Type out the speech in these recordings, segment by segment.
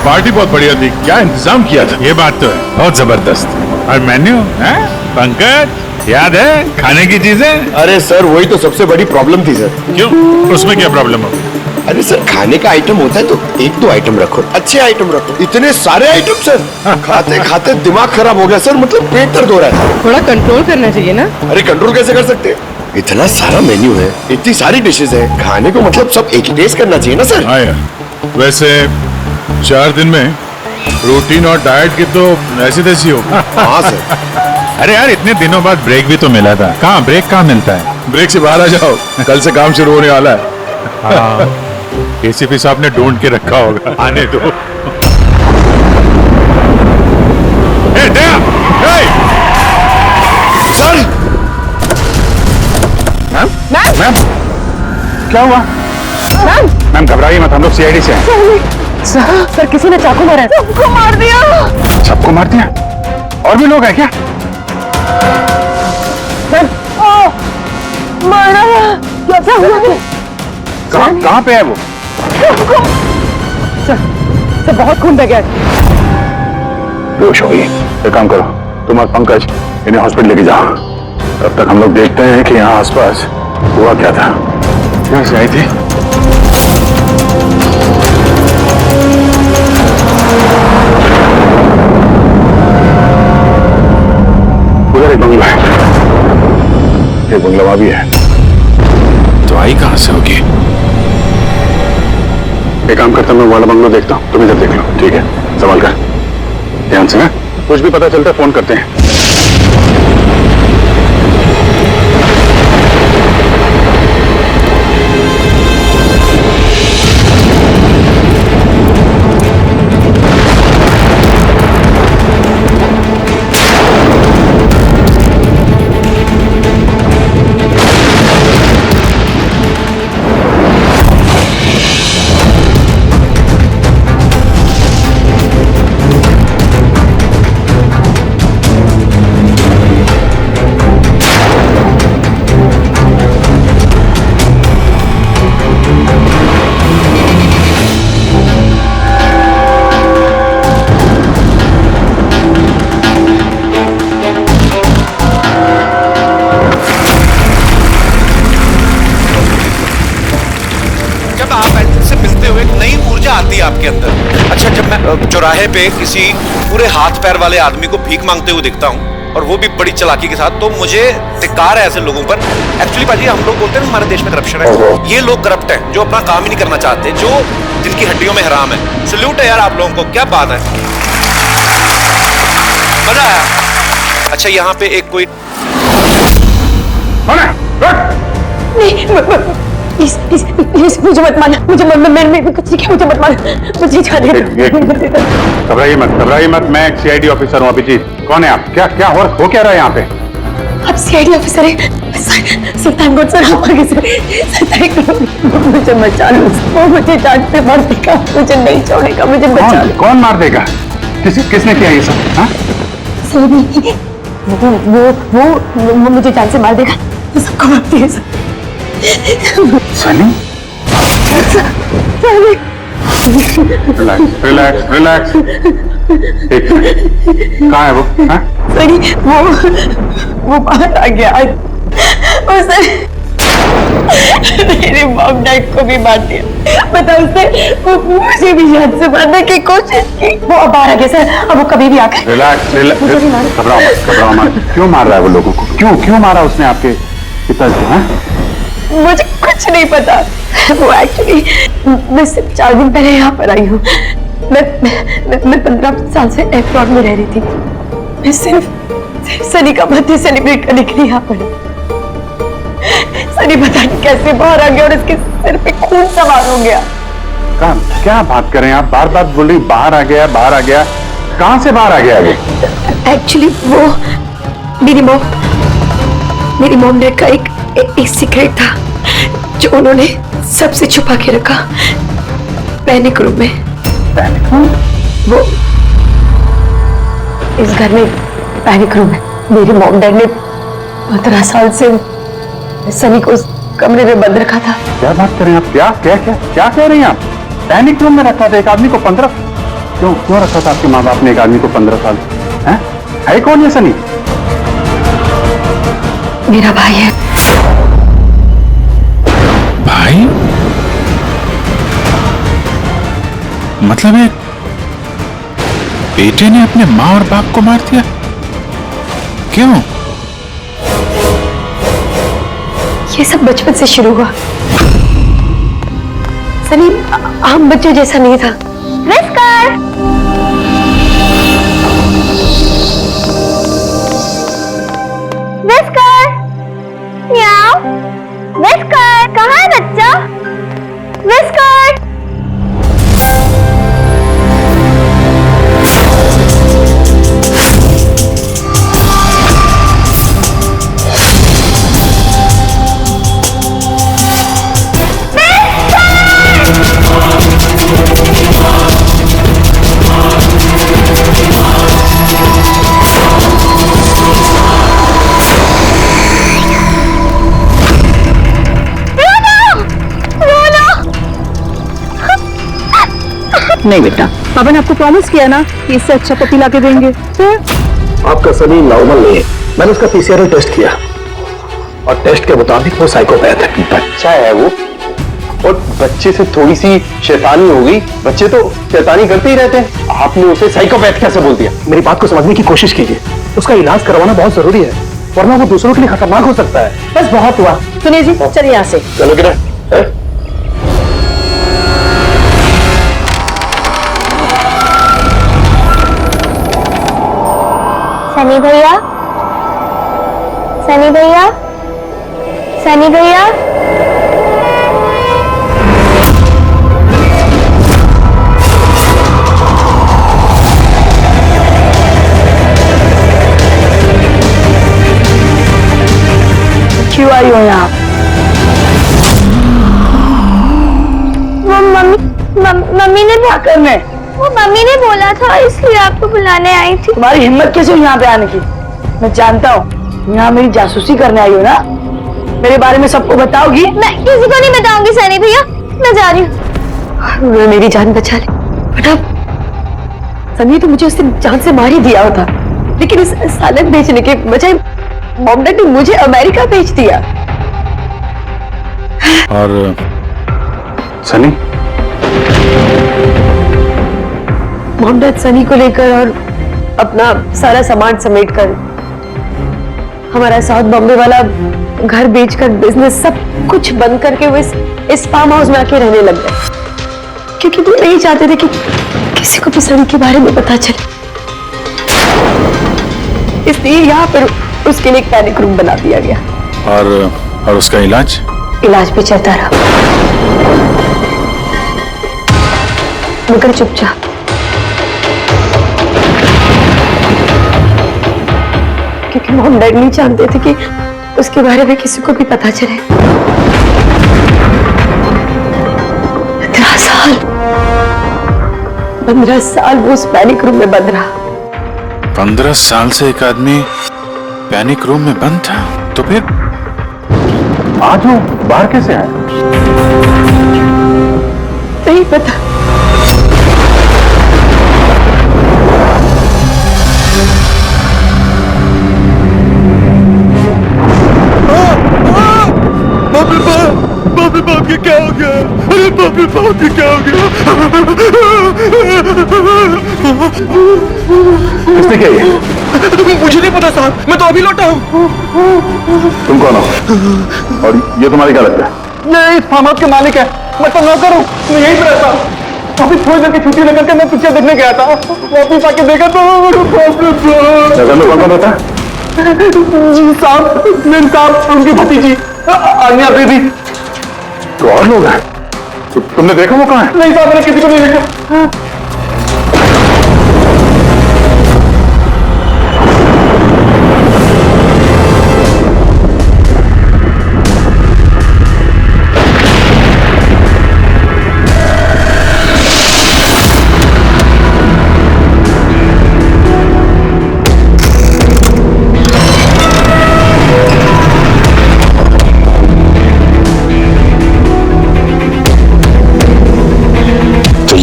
Party बहुत बढ़िया थी, क्या इंतजाम किया था। ये बात तो है, बहुत जबरदस्त। और मेन्यू है पंकज, याद है खाने की चीजें? अरे सर वही तो सबसे बड़ी प्रॉब्लम थी सर। क्यों, उसमें क्या प्रॉब्लम हो? अरे सर खाने का आइटम होता है तो एक दो आइटम रखो, अच्छे आइटम रखो, इतने सारे आइटम सर। खाते खाते दिमाग खराब हो गया सर, मतलब पेट दर्द हो रहा है। थोड़ा कंट्रोल करना चाहिए ना। अरे कंट्रोल कैसे कर सकते हैं? इतना सारा मेन्यू है, इतनी सारी डिशेज है, खाने को मतलब सब एक ही टेस्ट करना चाहिए ना सर। हाँ यार, वैसे 4 दिन में रूटीन और डाइट की तो ऐसी तैसी हो। हाँ सर। अरे यार इतने दिनों बाद ब्रेक भी तो मिला था, कहाँ ब्रेक कहाँ मिलता है? ब्रेक से बाहर आ जाओ, कल से काम शुरू होने वाला है। हाँ, एसीपी साहब ने ढूंढ के रखा होगा, आने दो। ए, दया! ए! सर मैम, क्या हुआ? मैम घबराइए मत, हम लोग सीआईडी से हैं। सर किसी ने चाकू मारा है। सबको मार दिया। सबको मार दिया? और भी लोग हैं क्या? मारा क्या हुआ? कहाँ पे है वो? सर बहुत खून बह गया। बेहोश हो गई। एक काम करो, तुम और पंकज इन्हें हॉस्पिटल लेके जाओ, तब तक हम लोग देखते हैं कि यहाँ आसपास हुआ क्या था। क्या से आई थी? उधर एक बंगला है, एक बंगला वहां भी है। तो आई कहां से होगी? एक काम करता हूं, मैं वाला बंगला देखता हूं, तुम इधर देख लो, ठीक है? संभाल कर, ध्यान से। कुछ भी पता चलता है फोन करते हैं। आपके अंदर। अच्छा, जब मैं चौराहे पे किसी पूरे हाथ पैर वाले आदमी को भीख मांगते हुए दिखता हूँ और वो भी बड़ी चालाकी के साथ, तो मुझे धिक्कार है ऐसे लोगों पर। एक्चुअली पाजी, हम लोग बोलते हैं हमारे देश में करप्शन है, ये लोग करप्ट हैं जो अपना काम ही नहीं करना चाहते, जो जिनकी हड्डियों में हराम है। सल्यूट है यार आप लोगों को, क्या बात है, मजा आया। अच्छा, यहाँ पे एक कोई प्लीज मुझे मत मारना, मैं कुछ नहीं किया, मुझे मत मारना, मुझे जाने दो। घबराइए मत, मैं एक सीआईडी ऑफिसर हूँ। अभिजीत, कौन है आप? क्या हो क्या रहा है यहाँ पे? आप सीआईडी ऑफिसर हैं? सुल्तानगढ़ सर, आप आगे से मुझे बचा लो, वो मुझे जान से मार देगा, मुझे नहीं छोड़ेगा, मुझे बचा लो। कौन मार देगा? किसने किया ये सब? हाँ? वो मुझे जान से मार देगा, वो सबको मारती है सर। सनी? रिलैक्स। कहाँ है वो? सनी, वो बाहर आ गया, उसने मेरे मॉम डैड को भी मार दिया। बता, उसने मुझे भी जान से मारने की कोशिश की। वो अब बाहर आ गया सर, अब वो कभी भी आकर। रिलैक्स। घबराओ मत। क्यों मार रहा है वो लोगों को? क्यों मारा उसने आपके पिताजी को? मुझे कुछ नहीं पता। वो एक्चुअली मैं सिर्फ 4 दिन पहले यहाँ पर आई हूँ। मैं 15 साल से एयरपोर्ट में रह रही थी। मैं सिर्फ सनी का बर्थडे सेलिब्रेट करने के लिए यहाँ पर। सनी पता नहीं कैसे बाहर आ गया और उसके सिर पे खून सवार हो गया। क्या बात कर रहे हैं आप? बार बोल रही बाहर आ गया। कहाँ से बाहर आ गया ये? एक्चुअली वो मेरी मॉम डैड का एक सीक्रेट था जो उन्होंने सबसे छुपा के रखा पैनिक रूम में। वो इस घर में पैनिक रूम है। मेरी मॉम डैड ने 15 साल से सनी को उस कमरे में बंद रखा था। क्या बात कर रहे हैं आप? क्या कह रही हैं आप? पैनिक रूम में रखा था एक आदमी को 15? क्यों क्यों रखा था आपके माँ बाप ने एक आदमी को 15 साल? है कौन ये सनी? मेरा भाई है। भाई? मतलब एक बेटे ने अपने माँ और बाप को मार दिया? क्यों? ये सब बचपन से शुरू हुआ। सनी आम बच्चों जैसा नहीं था। विस्कर! विस्कर! म्याऊ! विस्कर! कहाँ है बच्चा? विस्कर! नहीं बेटा, पापा ने आपको प्रॉमिस किया ना कि इससे अच्छा पति लाके देंगे। आपका सनी नॉर्मल नहीं है। मैंने उसका पीसीआर टेस्ट किया और टेस्ट के मुताबिक वो साइकोपैथ है। बच्चा है वो, और बच्चे से थोड़ी सी शैतानी हो गई। बच्चे तो शैतानी करते ही रहते हैं, आपने उसे साइकोपैथ कैसे बोल दिया? मेरी बात को समझने की कोशिश कीजिए। उसका इलाज करवाना बहुत जरूरी है, वरना वो दूसरों के लिए खतरनाक हो सकता है। बस बहुत हुआ। सुनिए जी, चलिए यहाँ से। चलो किरा सनी भैया, सनी भैया, सनी भैया। क्यों आई हो यहाँ? वो मम्मी ने क्या करने? वो मम्मी ने बोला था, इसलिए आपको बुलाने आई थी। तुम्हारी हिम्मत कैसे हुई यहाँ पे आने की? मैं जानता हूँ यहाँ मेरी जासूसी करने आई हो ना। मेरे बारे में सबको बताओगी? मैं किसी को नहीं बताऊंगी सनी भैया, मैं जा रही हूँ। उन्होंने मेरी जान बचा ली, बट अब सनी तो मुझे उससे जान से मार ही दिया होता, लेकिन इस सालन बेचने के बजाय मॉम डैड ने मुझे अमेरिका भेज दिया। और सनी? मॉम डैड सनी को लेकर और अपना सारा सामान समेटकर हमारा साउथ बॉम्बे वाला घर बेचकर बिजनेस सब कुछ बंद करके वो इस फार्म हाउस में आके रहने लग गए, क्योंकि वो नहीं चाहते थे कि किसी को भी सनी के बारे में पता चले। इसलिए यहाँ पर उसके लिए एक पैनिक रूम बना दिया गया। और उसका इलाज भी चलता रहा, मगर चुपचाप। क्योंकि मॉम डैड नहीं जानते थे कि उसके बारे में किसी को भी पता चले। 15 साल वो उस पैनिक रूम में बंद रहा। 15 साल से एक आदमी पैनिक रूम में बंद था, तो फिर आज वो बाहर कैसे आए? नहीं पता। बाप ये क्या हो गया? अरे बाप ये क्या हो गया? किसने किया ये? मुझे नहीं पता साहब, मैं तो अभी लौटा हूँ। तुम कौन हो? और ये तुम्हारी क्या लगता है? मैं इस फार्म हाउस के मालिक है, मैं तो नौकर हूँ, मैं यहीं पर रहता हूँ। अभी थोड़ी देर की छुट्टी लेकर के मैं पिक्चर देखने गया था, वापिस आके देखा तो नगर में कौन रहता है? जी साहब, मेरे साहब, उनकी भतीजी आन्या बेबी। तो और लोग हैं? तुमने देखा वो कहाँ है? नहीं साहब, मैंने किसी को नहीं देखा।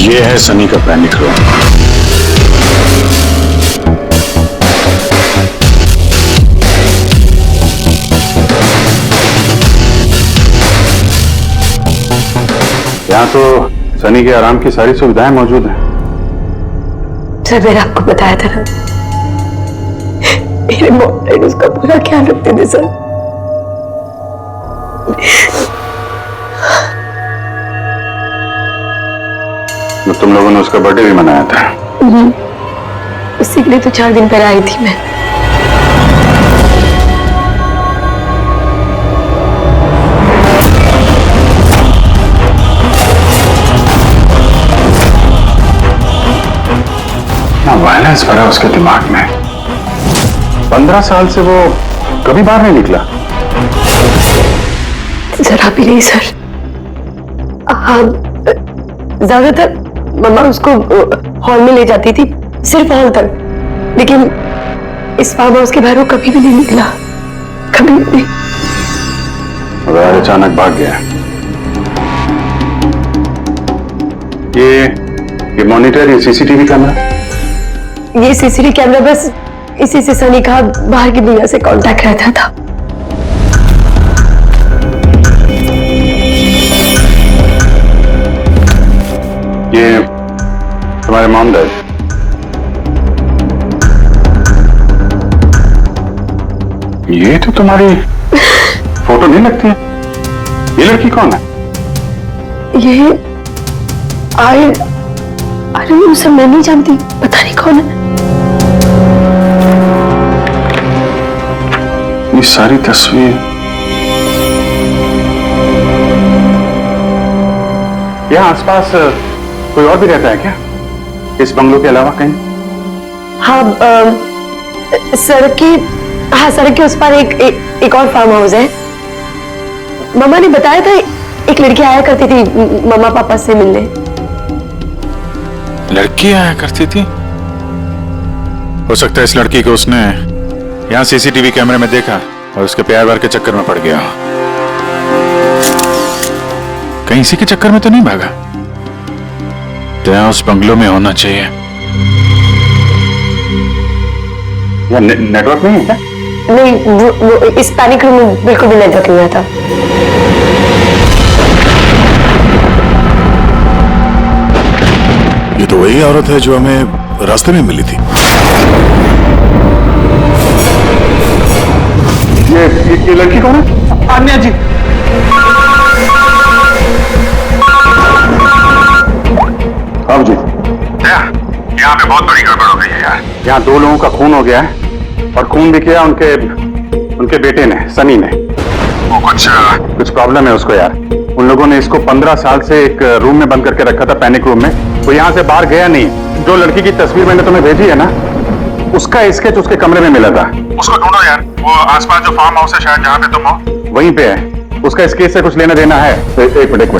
ये है सनी का पैनिक रूम। यहाँ तो सनी के आराम की सारी सुविधाएं मौजूद हैं। सर मैंने आपको बताया था ना, मेरे मॉम डैड उसका पूरा ख्याल रखते थे सर। तो तुम लोगों ने उसका बर्थडे भी मनाया था। उसी के लिए तो 4 दिन पहले आई थी मैं। वायलेंस भरा उसके दिमाग में। 15 साल से वो कभी बाहर नहीं निकला। जरा भी नहीं सर। हाँ, ज्यादातर मम्मा उसको हॉल में ले जाती थी, सिर्फ हॉल तक, लेकिन इस फार्म हाउस के बाहर वो कभी भी नहीं निकला, कभी नहीं। अचानक भाग गया। ये मॉनिटर, ये सीसीटीवी कैमरा, ये सीसीटीवी कैमरा बस इसी से सनी का बाहर की दुनिया से कांटेक्ट रहता था। ये तुम्हारे मॉम डैड। ये तो तुम्हारी फोटो नहीं लगती है। ये लड़की कौन है? ये आई डोंट नो सर, मैं नहीं जानती, पता नहीं कौन है। ये सारी तस्वीर, यहाँ आसपास कोई और भी रहता है क्या, इस बंगलों के अलावा कहीं? हाँ, सड़क के उस पर एक और फार्म हाउस है। मम्मा ने बताया था एक लड़की आया करती थी मम्मा पापा से मिलने। लड़की आया करती थी? हो सकता है इस लड़की को उसने यहाँ सीसीटीवी कैमरे में देखा और उसके प्यार वार के चक्कर में पड़ गया। कहीं इसी के चक्कर में तो नहीं भागा? तो यहाँ उस बंगलों में होना चाहिए। यहाँ नेटवर्क नहीं है क्या? नहीं, वो इस पैनिक रूम में बिल्कुल भी नेटवर्क नहीं आता। ये तो वही औरत है जो हमें रास्ते में मिली थी। ये लड़की कौन है? आन्या जी। अब जी यहाँ पे बहुत बड़ी गड़बड़ हो गई है यार। यहाँ 2 लोगों का खून हो गया है और खून भी किया उनके बेटे ने, सनी ने। वो कुछ प्रॉब्लम है उसको यार। उन लोगों ने इसको 15 साल से एक रूम में बंद करके रखा था, पैनिक रूम में। वो यहाँ से बाहर गया नहीं। जो लड़की की तस्वीर मैंने तुम्हें भेजी है ना, उसका स्केच उसके कमरे में मिला था। उसको ढूंढो यार। वो आसपास जो फार्म हाउस है शायद जहाँ पे तुम हो, वहीं पे है। उसका स्केच से कुछ लेना देना है। एक मिनट।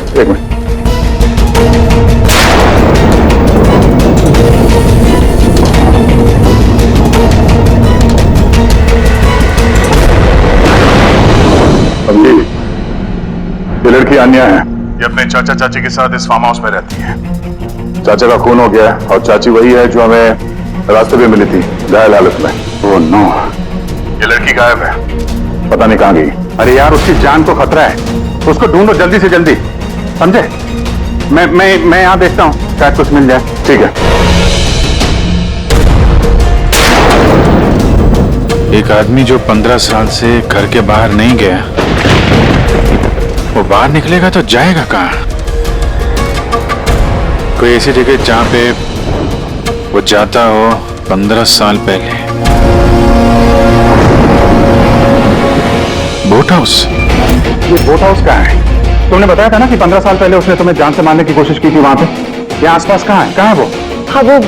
ये लड़की अन्या है। ये अपने चाचा चाची के साथ इस फार्म हाउस में रहती है। चाचा का खून हो गया और चाची वही है जो हमें रास्ते में मिली थी, घायल हालत में। ओह नो, ये लड़की गायब है, पता नहीं कहाँ गई। अरे यार, उसकी जान को खतरा है, उसको ढूंढो जल्दी से जल्दी, समझे? मैं यहाँ देखता हूँ, शायद कुछ मिल जाए। ठीक है। एक आदमी जो 15 साल से घर के बाहर नहीं गया, वो बाहर निकलेगा तो जाएगा कहाँ? कोई ऐसी जगह जहाँ पे वो जाता हो 15 साल पहले। Boat house. ये बोट हाउस कहाँ है? तुमने बताया था ना कि 15 साल पहले उसने तुम्हें जान से मारने की कोशिश की थी वहां पे। ये आसपास कहाँ है? कहाँ है वो? हाँ, वो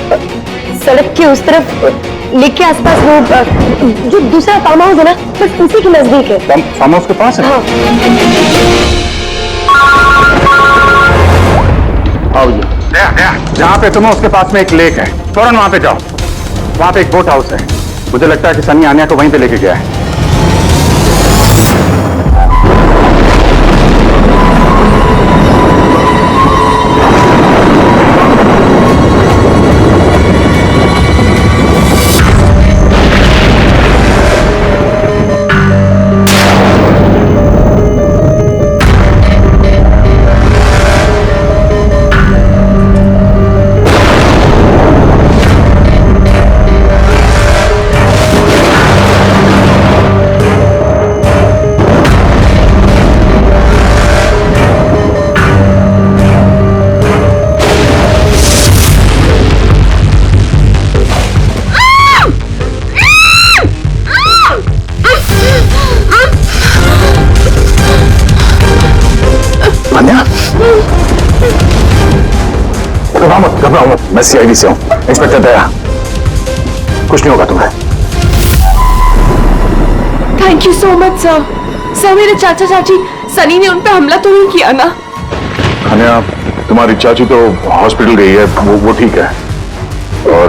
सड़क के उस तरफ लेक के आसपास, वो जो दूसरा फार्म हाउस है ना, बस उसी के नजदीक है। फार्म हाउस के पास है? हाँ। आओ जी। जहाँ पे तुम हो उसके पास में एक लेक है, फौरन वहां पे जाओ। वहां पे एक बोट हाउस है। मुझे लगता है कि सनी आन्या को वहीं पे लेके गया है। कन्या, घबराओ मत, मैं सीआईडी से हूं, इंस्पेक्टर दया। कुछ नहीं होगा तुम्हें। Thank you so much sir. Sir मेरे चाचा चाची सनी ने उन पे हमला तो नहीं किया ना? कन्या, तुम्हारी चाची तो हॉस्पिटल गई है, वो ठीक है। और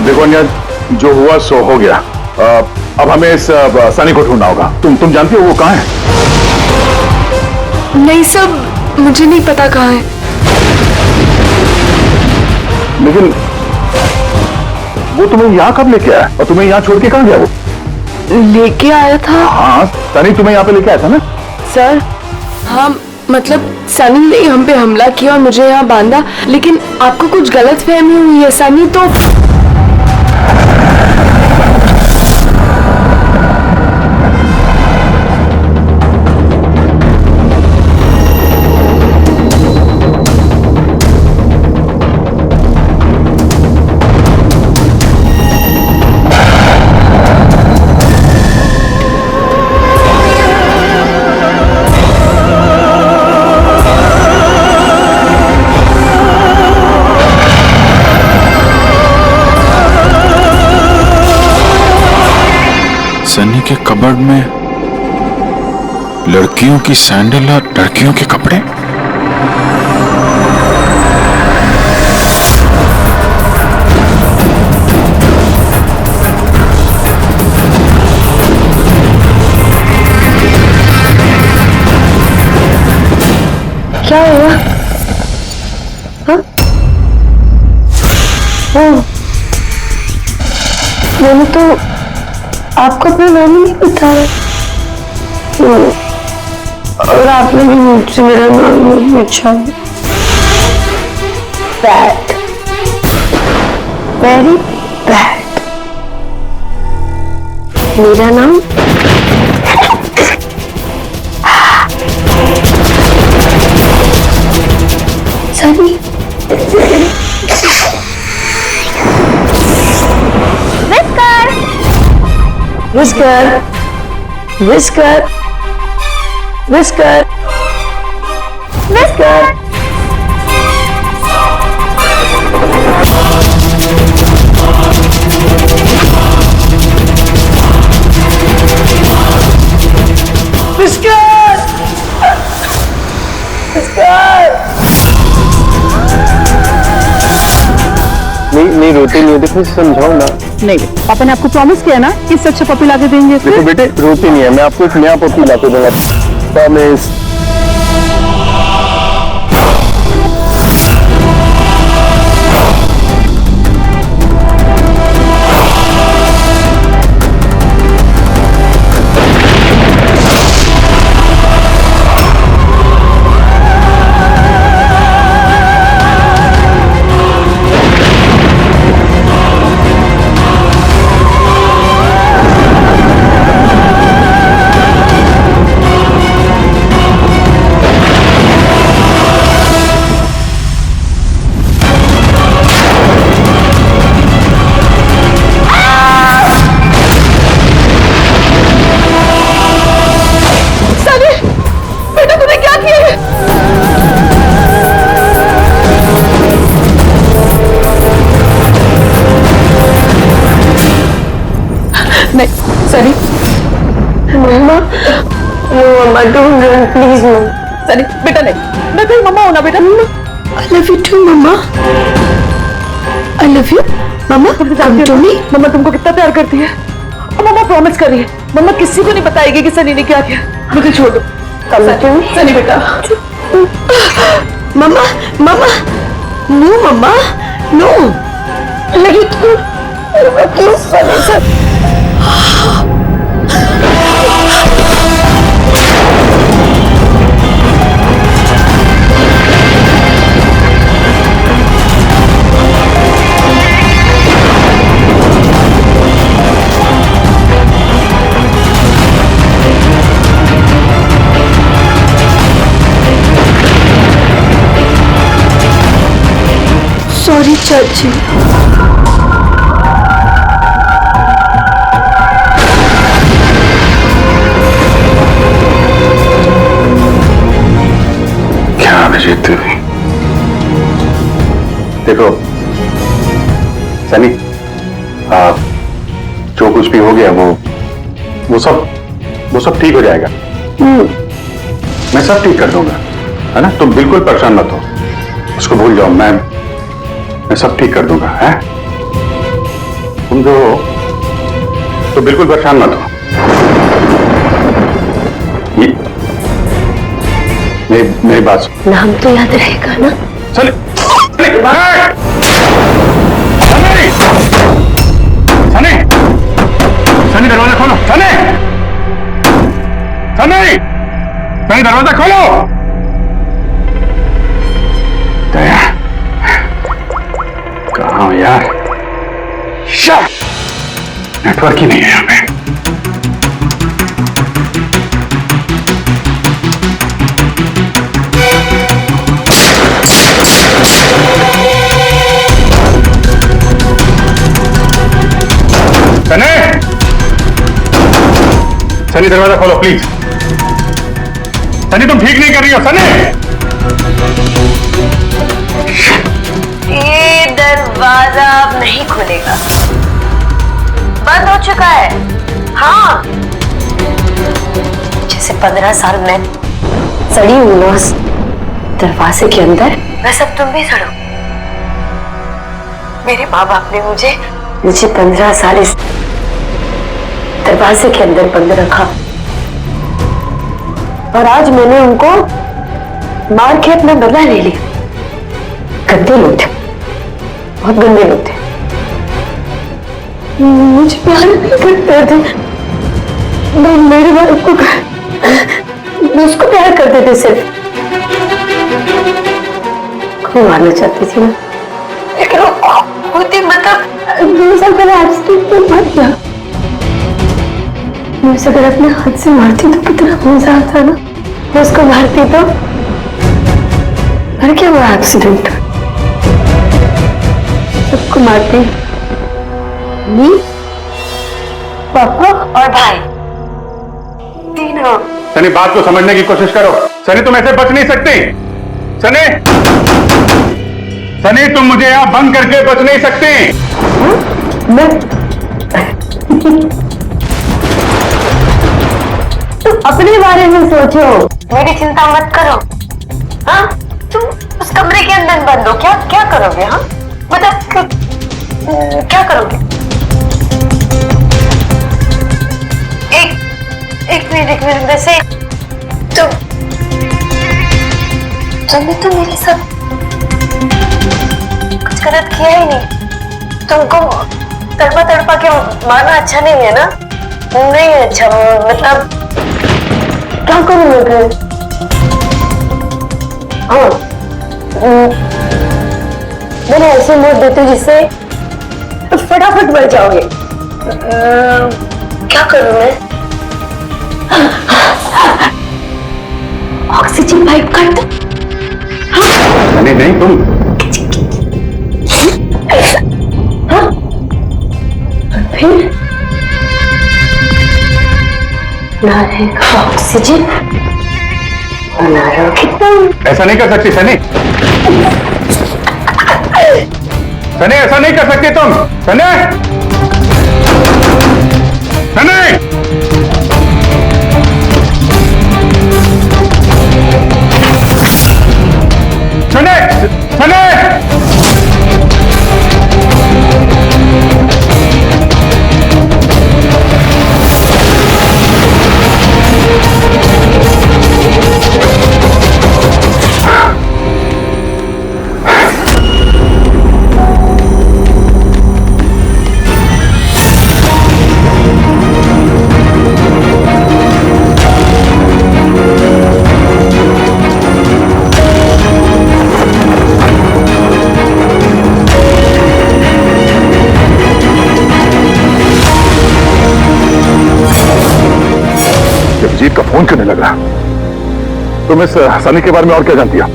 देखो अन्या, जो हुआ सो हो गया। अब हमें इस सनी को ढूंढना होगा। तुम जानती हो वो कहाँ है? नहीं सर, मुझे नहीं पता कहाँ है। लेकिन वो तुम्हें यहाँ कब लेके आया और तुम्हें यहाँ छोड़ के कहाँ गया वो? लेके आया था। हाँ, सनी तुम्हें यहाँ पे लेके आया था ना? सर हाँ, मतलब सनी ने हम पे हमला किया और मुझे यहाँ बांधा, लेकिन आपको कुछ गलत फहमी हुई है। सनी तो सनी के कबर्ड में लड़कियों की सैंडल और लड़कियों के कपड़े। क्या हुआ? हाँ? मैंने तो आपको अपना नाम नहीं बताया और आपने भी मुझसे मेरा नाम नहीं पूछा। Bad, very bad. मेरा नाम Sunny. Whisker, whisker, whisker, whisker. Whisker, whisker. नहीं रोती नहीं, देखो समझाओ ना। नहीं, पापा ने आपको प्रॉमिस किया ना कि सच्चा पपी ला के देंगे। देखो बेटे, रोती नहीं है, मैं आपको एक नया पपी ला के दूंगा, promise. Sunny, mamma, no mamma, don't run please mamma. Sunny बेटा नहीं, मैं तेरी मम्मा हूं ना बेटा। I love you too mamma. I love you mamma, come to me। मम्मा तुमको कितना प्यार करती है और मम्मा प्रॉमिस कर रही है मम्मा किसी को नहीं बताएगी कि सनी ने क्या किया। मुझे छोड़ दो। सनी बेटा। मम्मा, मम्मा, नो मम्मा, नो। लगी तू क्यों सनी सर? सॉरी चाची। जीते भी। देखो सनी, जो कुछ भी हो गया वो सब ठीक हो जाएगा। मैं सब ठीक कर दूंगा, है ना? तुम बिल्कुल परेशान मत हो, उसको भूल जाओ। मैं सब ठीक कर दूंगा, है? तुम जो हो तो बिल्कुल परेशान मत हो। मेरी बात सुन। नाम तो याद रहेगा ना? सनी, सनी, सनी दरवाजा खोलो। सनी, सनी, सनी दरवाजा खोलो। दया, कहाँ हूं यार? नेटवर्क ही नहीं है यहाँ पे। सनी, सनी दरवाजा खोलो प्लीज। सनी तुम ठीक नहीं कर रही हो। सनी, ये दरवाजा अब नहीं खुलेगा, बंद हो चुका है। हाँ, जैसे 15 साल में सड़ी हूं ना उस दरवाजे के अंदर, वैसे अब तुम भी सड़ो। मेरे माँ बाप ने मुझे 15 साल इस दरवाजे के अंदर बंद रखा, और आज मैंने उनको मार के अपना बदला ले लिया। गंदे लोग थे, बहुत गंदे लोग थे, मुझे प्यार नहीं करते थे। मैं मेरे बाप को मैं उसको प्यार करते थे, सिर्फ को मारना चाहती थी मैं, लेकिन वो होती मतलब 2 साल पहले एक्सीडेंट में मर गया। मैं उसे अगर अपने हाथ से मारती तो कितना मजा आता ना। मैं उसको मारती तो मर क्या हुआ एक्सीडेंट। सबको मारती, मी, पापा और भाई, तीनों। सनी बात को समझने की कोशिश करो। सनी तुम ऐसे बच नहीं सकती। सनी, सनी तुम मुझे यहां बंद करके बच नहीं सकती। मैं तुम अपने बारे में सोचो, मेरी चिंता मत करो। हाँ, तुम उस कमरे के अंदर बंद हो, क्या करोगे? हाँ मतलब क्या करोगे? एक मिनट वैसे तुमने तो मेरे साथ कुछ गलत किया ही नहीं। तुमको तड़पा के मारना अच्छा नहीं है ना? नहीं अच्छा, मतलब क्या करूं मैं फिर? हाँ, मैंने ऐसे मौत देती जिससे फटाफट मर जाओगे। क्या करूं मैं? ऑक्सीजन पाइप काट दो। नहीं नहीं तुम। हाँ, फिर ना रहेगा ऑक्सीजन और ना रहोगे तुम। ऐसा नहीं कर सकती सनी। सनी ऐसा नहीं कर सकती तुम। सनी, सनी, सनी, सनी। जीत का फोन करने लगा। तुम इस सनी के बारे में और क्या जानती हो?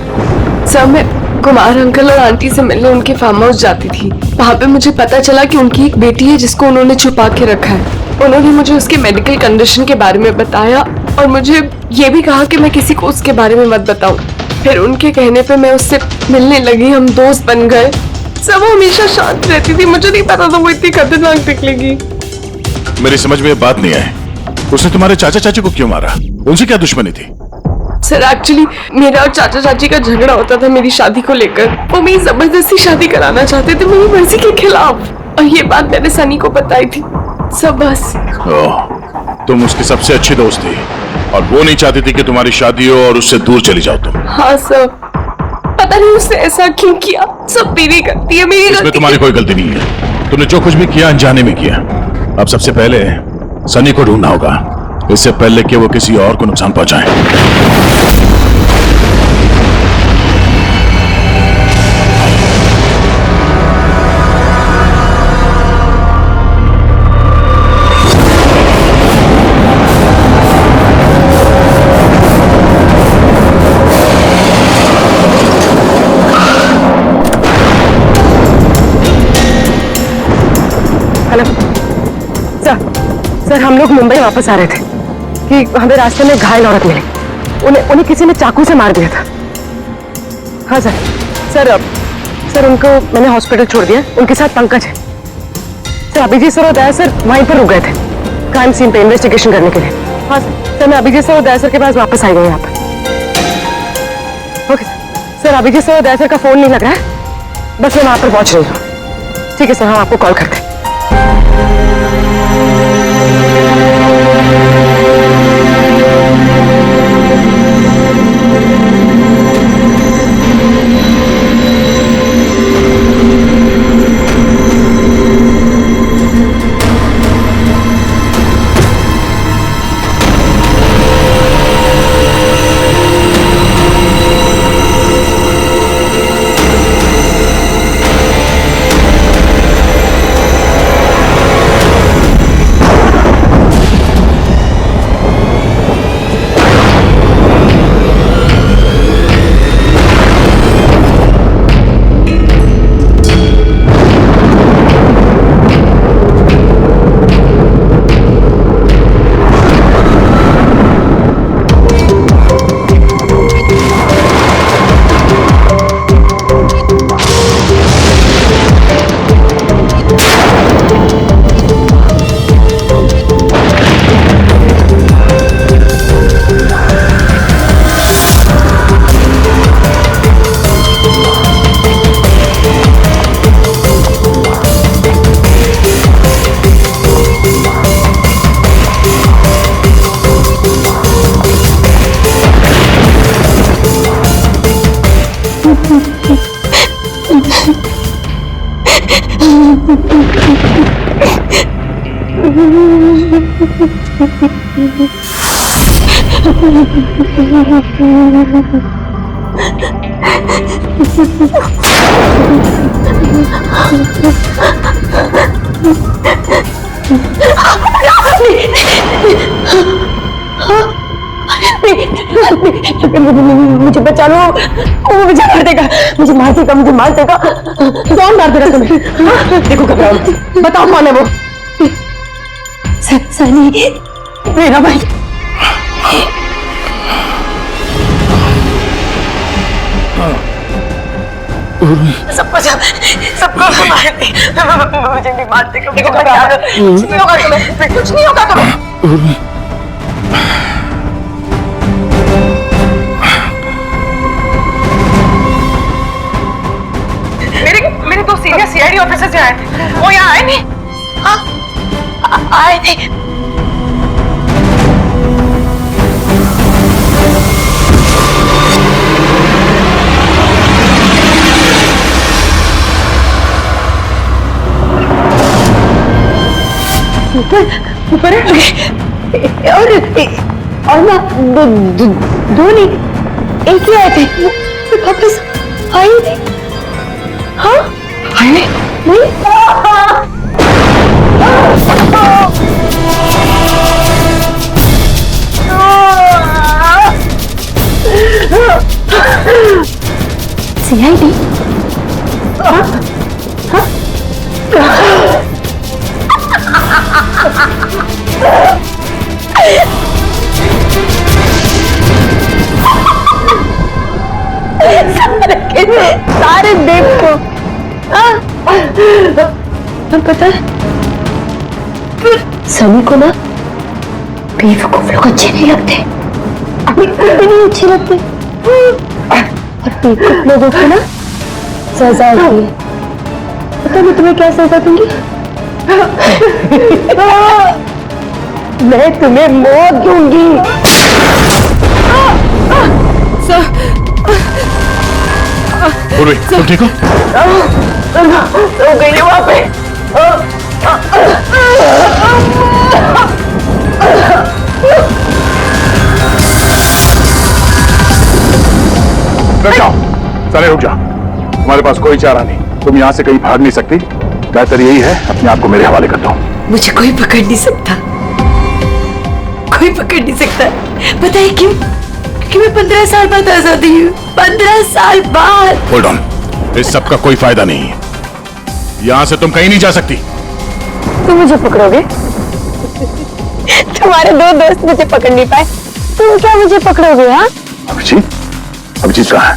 सर, मैं कुमार अंकल और आंटी से मिलने उनके फार्म हाउस जाती थी। वहाँ पे मुझे पता चला कि उनकी एक बेटी है जिसको उन्होंने छुपा के रखा है। उन्होंने मुझे उसके मेडिकल कंडीशन के बारे में बताया और मुझे ये भी कहा कि मैं किसी को उसके बारे में मत बताऊं। फिर उनके कहने पे मैं उससे मिलने लगी, हम दोस्त बन गए। सब हमेशा शांत रहती थी, मुझे नहीं पता था वो इतनी खतरनाक निकलेगी। मेरी समझ में ये बात नहीं आई, उसने तुम्हारे चाचा चाची को क्यों मारा? उनसे क्या दुश्मनी थी? सर एक्चुअली मेरा और चाचा चाची का झगड़ा होता था मेरी शादी को लेकर। वो मेरी जबरदस्ती शादी कराना चाहते थे मेरी मर्जी के खिलाफ, और ये बात मैंने सनी को बताई थी। सब बस। तुम उसकी सबसे अच्छी दोस्त थी और वो नहीं चाहती थी कि तुम्हारी शादी हो और उससे दूर चली जाओ तुम। हाँ सर, पता नहीं उसने ऐसा क्यों किया। सब मेरी गलती है, मेरी इसमें गलती। तुम्हारी कोई गलती नहीं है, तुमने जो कुछ भी किया अनजाने में किया। अब सबसे पहले सनी को ढूंढना होगा, इससे पहले कि वो किसी और को नुकसान पहुंचाए। हेलो सर, हम लोग मुंबई वापस आ रहे थे कि हमें रास्ते में घायल औरत मिली। उन्हें किसी ने चाकू से मार दिया था। हाँ सर उनको मैंने हॉस्पिटल छोड़ दिया। उनके साथ पंकज है। सर अभिजीत सर और दया सर वहीं पर रुक गए थे क्राइम सीन पे इन्वेस्टिगेशन करने के लिए। हाँ सर, मैं अभिजीत सर और दया सर के पास वापस आई हूँ यहाँ पर। ओके सर, अभिजीत सर और दया सर का फोन नहीं लग रहा है, बस मैं वहां पर पहुंच रही हूँ। ठीक है सर, हम आपको कॉल करते हैं। मुझे बचा लो, वो मुझे मार देगा, मुझे मार देगा, मुझे मार देगा। कौन मार देगा तुम्हें? हाँ? देखो घबराओ, बताओ कौन है वो? सनी, मेरा भाई। सबको मार दे, मुझे नहीं मार देगा। देखो घबराओ, कुछ नहीं होगा तुम्हें, कुछ नहीं होगा तुम्हें। मेरे दो सीनियर सीआईडी ऑफिसर्स आए थे, वो यहाँ आए नहीं? हाँ आए थे। ऊपर और ना दो नहीं, एक ही आए थे, वापस आए नहीं। हाँ आए नहीं। सीआईडी? सारे देखो। और पता है सनी को ना बेवकूफ लोग अच्छे नहीं लगते, अभी भी नहीं अच्छे लगते, और बेवकूफ लोगों को ना सजा होती है। पता मैं तुम्हें क्या सजा दूंगी? मैं तुम्हें मौत दूंगी। पूर्वी, तुम ठीक हो? हो गई है वहां पे। रुक जाओ, साले रुक जाओ। तुम्हारे पास कोई चारा नहीं, तुम यहाँ से कहीं भाग नहीं सकती। बेहतर यही है अपने आप को मेरे हवाले कर दो। मुझे कोई पकड़ नहीं सकता, कोई पकड़ नहीं सकता। पता है क्यों? क्योंकि मैं 15 साल बाद आजादी हूँ, 15 साल बाद। होल्ड ऑन, इस सब का कोई फायदा नहीं है। यहाँ से तुम कहीं नहीं जा सकती। तुम मुझे पकड़ोगे? तुम्हारे दो दोस्त मुझे पकड़ नहीं पाए, तुम क्या मुझे पकड़ोगे? हाँ, अभिजीत, अभिजीत कहाँ है?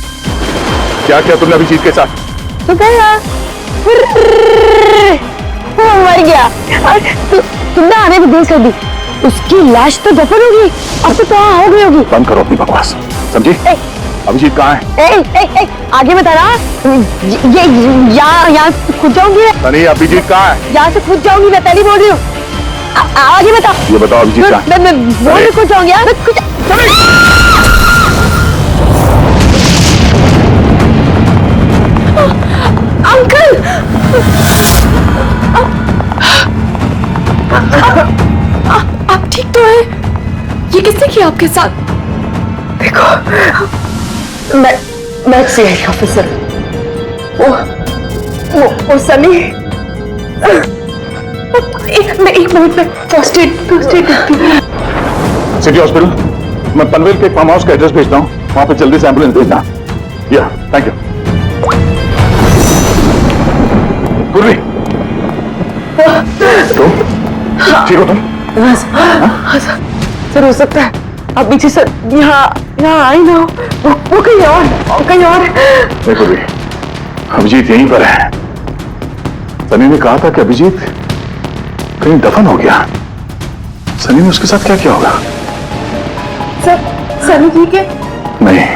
क्या किया तुमने अभिजीत के साथ? तो गया, वो मर गया। और तुमने आने भी देर कर दी, उसकी लाश तो दफन होगी, अब तो कहाँ हो गई होगी। बंद करो अपनी बकवास, समझी? अभिजीत कहाँ है? आगे बताना। ये यहाँ से खुद जाऊंगी, सनी, अभिजीत कहाँ है? यहाँ से खुद जाऊंगी, मैं पहले बोल रही हूँ। आगे बता। ये बताओ अभिजीत कहाँ है? मैं बोल रही खुद जाऊंगी। अंकल, आप ठीक तो हैं? ये किसने किया आपके साथ? देखो, मैं सीआईडी ऑफिसर, वो सनी। एक मिनट में फर्स्ट एड सिटी हॉस्पिटल, मैं पनवेल के फार्म हाउस का एड्रेस भेजता हूँ, वहां पे जल्दी से एम्बुलेंस भेजना। या थैंक यू। पूर्वी, तुम ठीक हो? तुम सर, हो सकता है अभी जी सर यहाँ आई ना हो, वो कहीं और। देखो भी, अभिजीत यहीं पर है। सनी ने कहा था कि अभिजीत कहीं दफन हो गया। सनी ने उसके साथ क्या किया होगा? सर, सनी ठीक है? नहीं,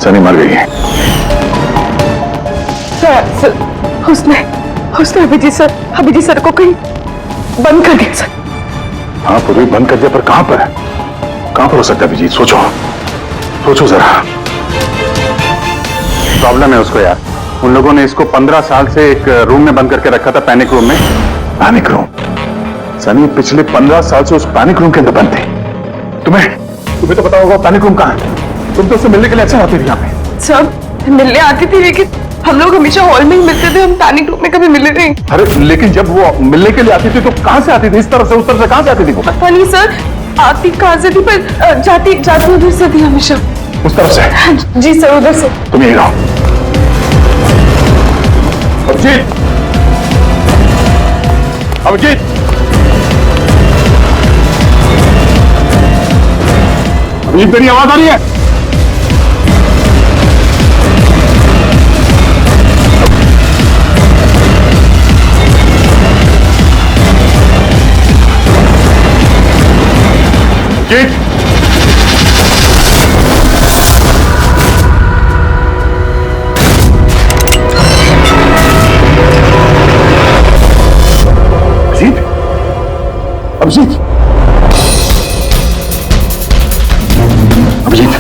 सनी मर गई है। सर, उसने अभिजीत सर को कहीं बंद कर दिया सर। हाँ, पूरी बंद कर दिया, पर कहां पर है? कहां पर हो सकता है अभिजीत? सोचो जरा। प्रॉब्लम है उसको यार, उन लोगों ने इसको 15 साल से एक रूम में बंद करके रखा था, पैनिक रूम में। Panic room? सनी पिछले 15 साल से उस पैनिक रूम के अंदर बंद थी। तुम्हें तो पता होगा पैनिक रूम कहां है। तुम तो उससे मिलने के लिए अच्छा आती थी यहाँ पे। सब मिलने आती थी, लेकिन हम लोग हमेशा हॉल में ही मिलते थे, हम पैनिक रूम में कभी मिले नहीं। अरे लेकिन जब वो मिलने के लिए आती थी तो कहां से आती थी? इस तरफ से, उस तरफ से कहां से आती थी वो? पता नहीं सर, आती कहां से थी, पर जाती उधर से थी हमेशा। उस तरफ से? जी सर, उधर से। तुम यही रहो। अभिजीत, अभिजीत, अभिजीत, मेरी आवाज आ रही है? अभिजीत, अभिजीत, अभिजीत,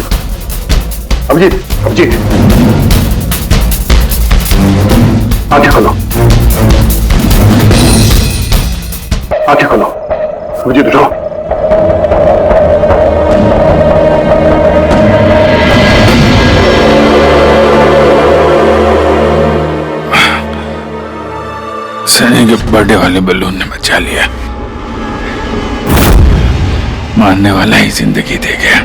अभिजीत, अभिजीत, आंखें खोलो, आंखें खोलो। अभिजीत उठो। सनी के बर्थडे वाले बलून ने बचा लिया, मारने वाला ही जिंदगी दे गया।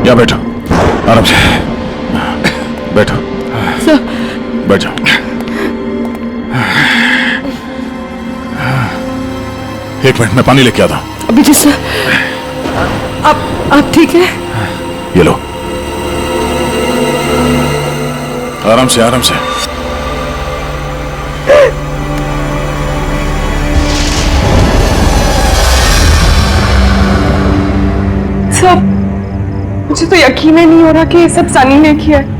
या बैठो, आराम से बैठो। बैठ जाओ। एक मिनट, मैं पानी लेके आता हूं। अभिजीत सर, आप ठीक है? ये लो, आराम से आराम से। सब मुझे तो यकीन ही नहीं हो रहा कि ये सब सनी ने किया है।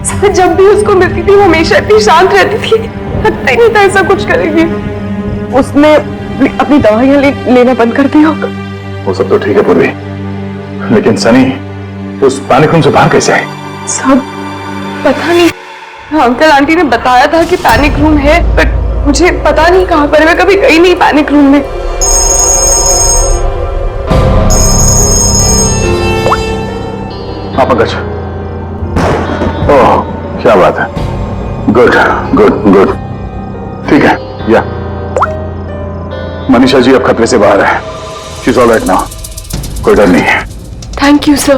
सर जब भी उसको मिलती थी वो हमेशा इतनी शांत रहती थी, लगता ही नहीं था ऐसा कुछ करेगी। उसने अपनी दवाइयां लेना बंद कर दिया होगा। वो सब तो ठीक है पूर्वी, लेकिन सनी उस पैनिक रूम से बाहर कैसे आई? सब पता नहीं। अंकल आंटी ने बताया था कि पैनिक रूम है, पर मुझे पता नहीं कहाँ पर है। मैं कभी गई नहीं पैनिक रूम में। हाँ पंकज, ओह क्या बात है, गुड गुड गुड, ठीक है। या मनीषा जी अब खतरे से बाहर है, she is all right now, कोई डर नहीं है। Thank you sir,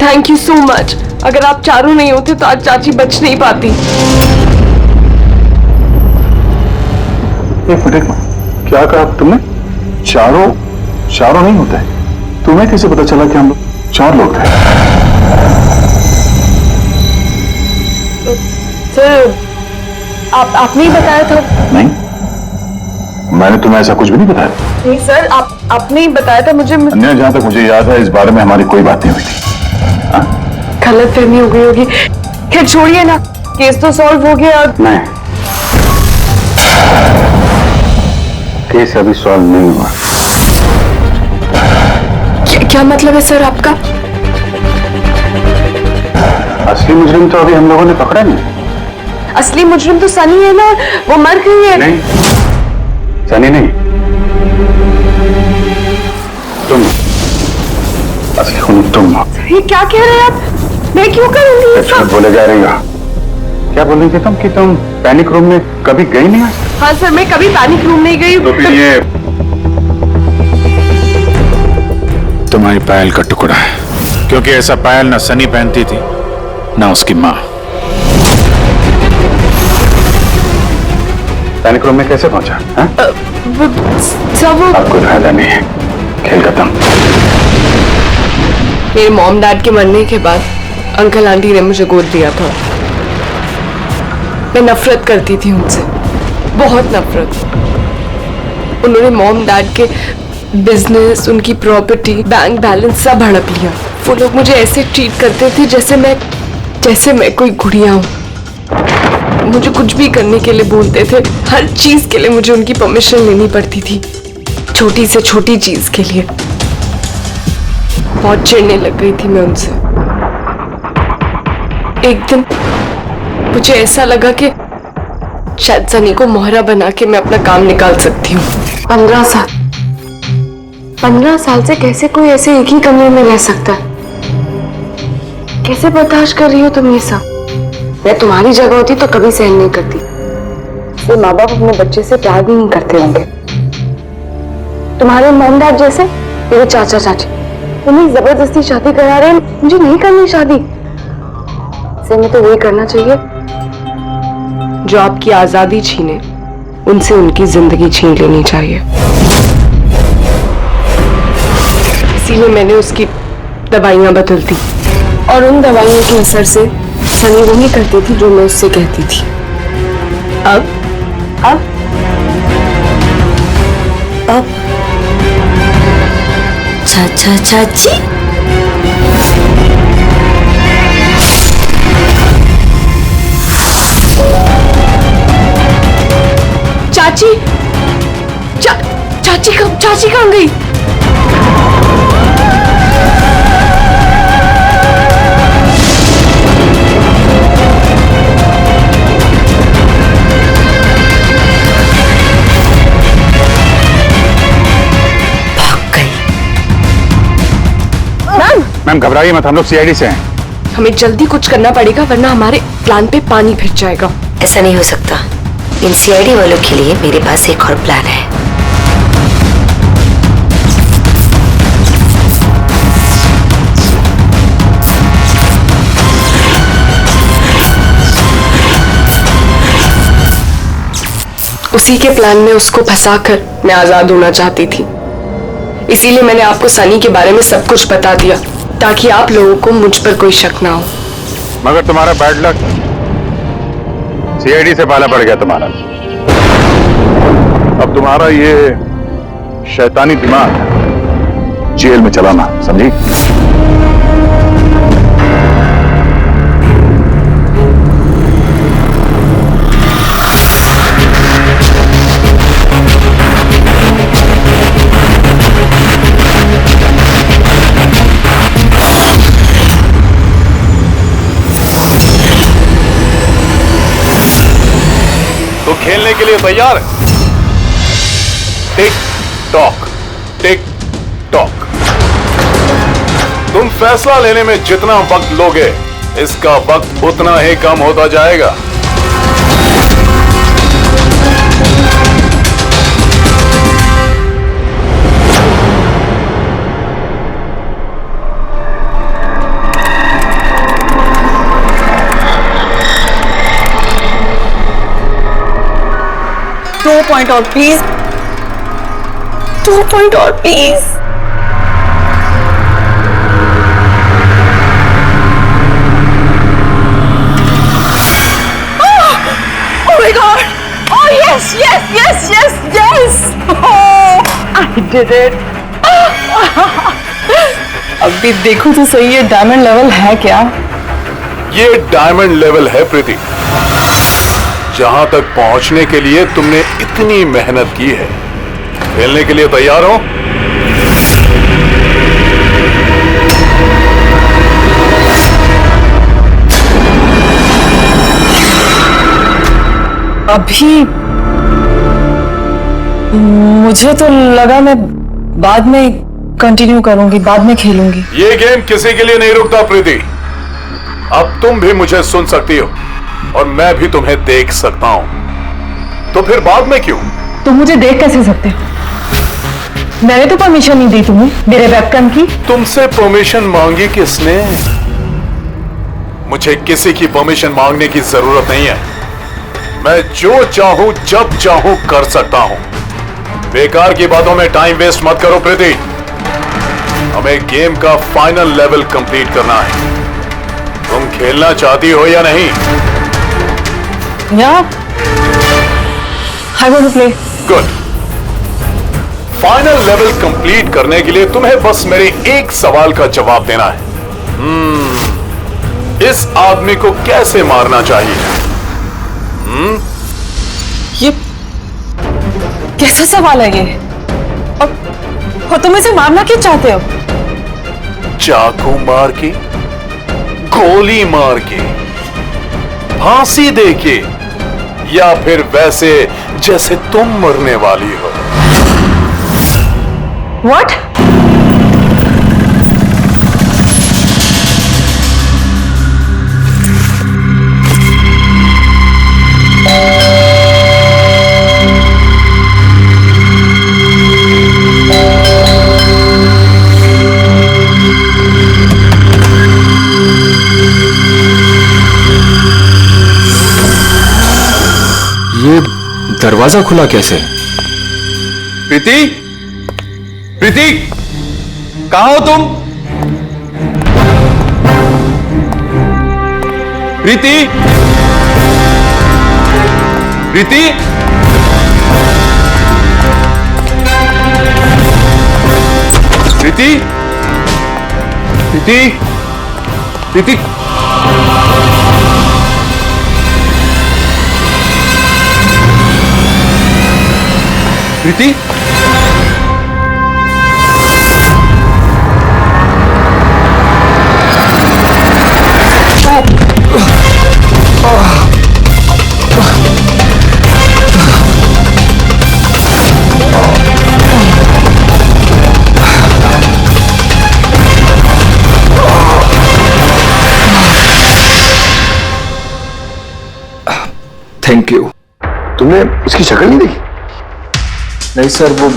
thank you so much. अगर आप चारों नहीं होते तो आज चाची बच नहीं पाती। एक मिनट, क्या कहा तुमने? चारों नहीं होते? तुम्हें कैसे पता चला कि हम लोग 4 लोग थे? सर आपने ही बताया था। नहीं, मैंने तुम्हें ऐसा कुछ भी नहीं बताया। नहीं सर, आपने ही बताया था मुझे। अन्य जहां तक मुझे याद है इस बारे में हमारी कोई बात नहीं हुई थी। गलतफहमी हो गई होगी। खैर छोड़िए ना, केस तो सॉल्व हो गया। नहीं, केस अभी सॉल्व नहीं हुआ। क्या मतलब है सर आपका? असली मुजरिम तो अभी हम लोगों ने पकड़ा नहीं। असली मुजरिम तो सनी है ना, वो मर गई है। नहीं, सनी नहीं, तुम असली खूनी तुम हो। ये क्या कह रहे हैं आप? मैं क्यों करूंगी ये सब? बोले जा रही हो, क्या बोल रही थी तुम कि तुम पैनिक रूम में कभी गई नहीं? हाँ सर, मैं कभी पैनिक रूम नहीं गई। तो फिर ये तुम्हारी पायल का टुकड़ा है, क्योंकि ऐसा पायल ना सनी पहनती थी ना उसकी माँ। पैनिक रूम में कैसे पहुंचा? सब अब कोई फायदा नहीं है, खेल खत्म। मेरे मॉम डैड के मरने के बाद अंकल आंटी ने मुझे गोद लिया था। मैं नफरत करती थी उनसे, बहुत नफरत। उन्होंने मॉम डैड के बिजनेस, उनकी प्रॉपर्टी, बैंक बैलेंस सब हड़प लिया। वो लोग मुझे ऐसे ट्रीट करते थे जैसे मैं कोई गुड़िया हूँ। मुझे कुछ भी करने के लिए बोलते थे, हर चीज के लिए मुझे उनकी परमिशन लेनी पड़ती थी, छोटी से छोटी चीज के लिए। बहुत चिढ़ने लग गई थी मैं उनसे। एक दिन मुझे ऐसा लगा कि शायद सनी को मोहरा बना के मैं अपना काम निकाल सकती हूँ। 15 साल से कैसे कोई ऐसे एक ही कमरे में रह सकता है? कैसे बर्दाश्त कर रही हो तुम ये सब? मैं तुम्हारी जगह होती तो कभी सहन नहीं करती। ये माँ बाप अपने बच्चे से प्यार भी नहीं करते होंगे। तुम्हारे मॉम डैड जैसे मेरे चाचा चाची तुम्हें जबरदस्ती शादी करा रहे हैं। मुझे नहीं करनी शादी। से मैं तो वही करना चाहिए जो आपकी आजादी छीने, उनसे उनकी जिंदगी छीन लेनी चाहिए। इसीलिए मैंने उसकी दवाइयां बदल दी, और उन दवाइयों के असर से सनी वही करती थी जो मैं उससे कहती थी। अब चाचा चाची, चाची कहाँ गई? मैम घबराइए मत, हम लोग सीआईडी से हैं। हमें जल्दी कुछ करना पड़ेगा वरना हमारे प्लान पे पानी फिर जाएगा। ऐसा नहीं हो सकता। इन सीआईडी वालों के लिए मेरे पास एक और प्लान है। उसी के प्लान में उसको फंसाकर मैं आजाद होना चाहती थी, इसीलिए मैंने आपको सनी के बारे में सब कुछ बता दिया, ताकि आप लोगों को मुझ पर कोई शक ना हो। मगर तुम्हारा बैड लक, सीआईडी से पाला पड़ गया तुम्हारा। अब तुम्हारा ये शैतानी दिमाग जेल में चलाना, समझी? तो खेलने के लिए तैयार है? Tick tock, tick tock. तुम फैसला लेने में जितना वक्त लोगे, इसका वक्त उतना ही कम होता जाएगा। दो पॉइंट और प्लीज, 2 पॉइंट और please. Oh my God! Oh yes, yes, yes, yes, yes! Oh, I did it! अभी देखो तो सही, ये डायमंड लेवल है क्या? ये डायमंड लेवल है प्रीति। जहां तक पहुंचने के लिए तुमने इतनी मेहनत की है। खेलने के लिए तैयार हो? अभी मुझे तो लगा मैं बाद में कंटिन्यू करूंगी, बाद में खेलूंगी। ये गेम किसी के लिए नहीं रुकता प्रीति। अब तुम भी मुझे सुन सकती हो और मैं भी तुम्हें देख सकता हूं, तो फिर बाद में क्यों? तुम मुझे देख कैसे सकते हो? मैंने तो परमिशन नहीं दी तुम्हें मेरे वेबकैम की। तुमसे परमिशन मांगी किसने? मुझे किसी की परमिशन मांगने की जरूरत नहीं है। मैं जो चाहूं जब चाहूं कर सकता हूं। बेकार की बातों में टाइम वेस्ट मत करो प्रीति। हमें गेम का फाइनल लेवल कंप्लीट करना है। तुम खेलना चाहती हो या नहीं? Yeah, I want to play. Good. Final level complete करने के लिए तुम्हें बस मेरे एक सवाल का जवाब देना है। इस आदमी को कैसे मारना चाहिए? ये कैसा सवाल है ये? और तुम इसे मारना क्यों चाहते हो? चाकू मार के, गोली मार के, फांसी दे के, या फिर वैसे जैसे तुम मरने वाली हो? What? ये दरवाजा खुला कैसे? प्रीति, प्रीति, कहाँ हो तुम? प्रीति, प्रीति, प्रीति, प्रीति, प्रीति, प्रीति, थैंक यू। तुमने उसकी शक्ल नहीं देखी? नहीं सर, वो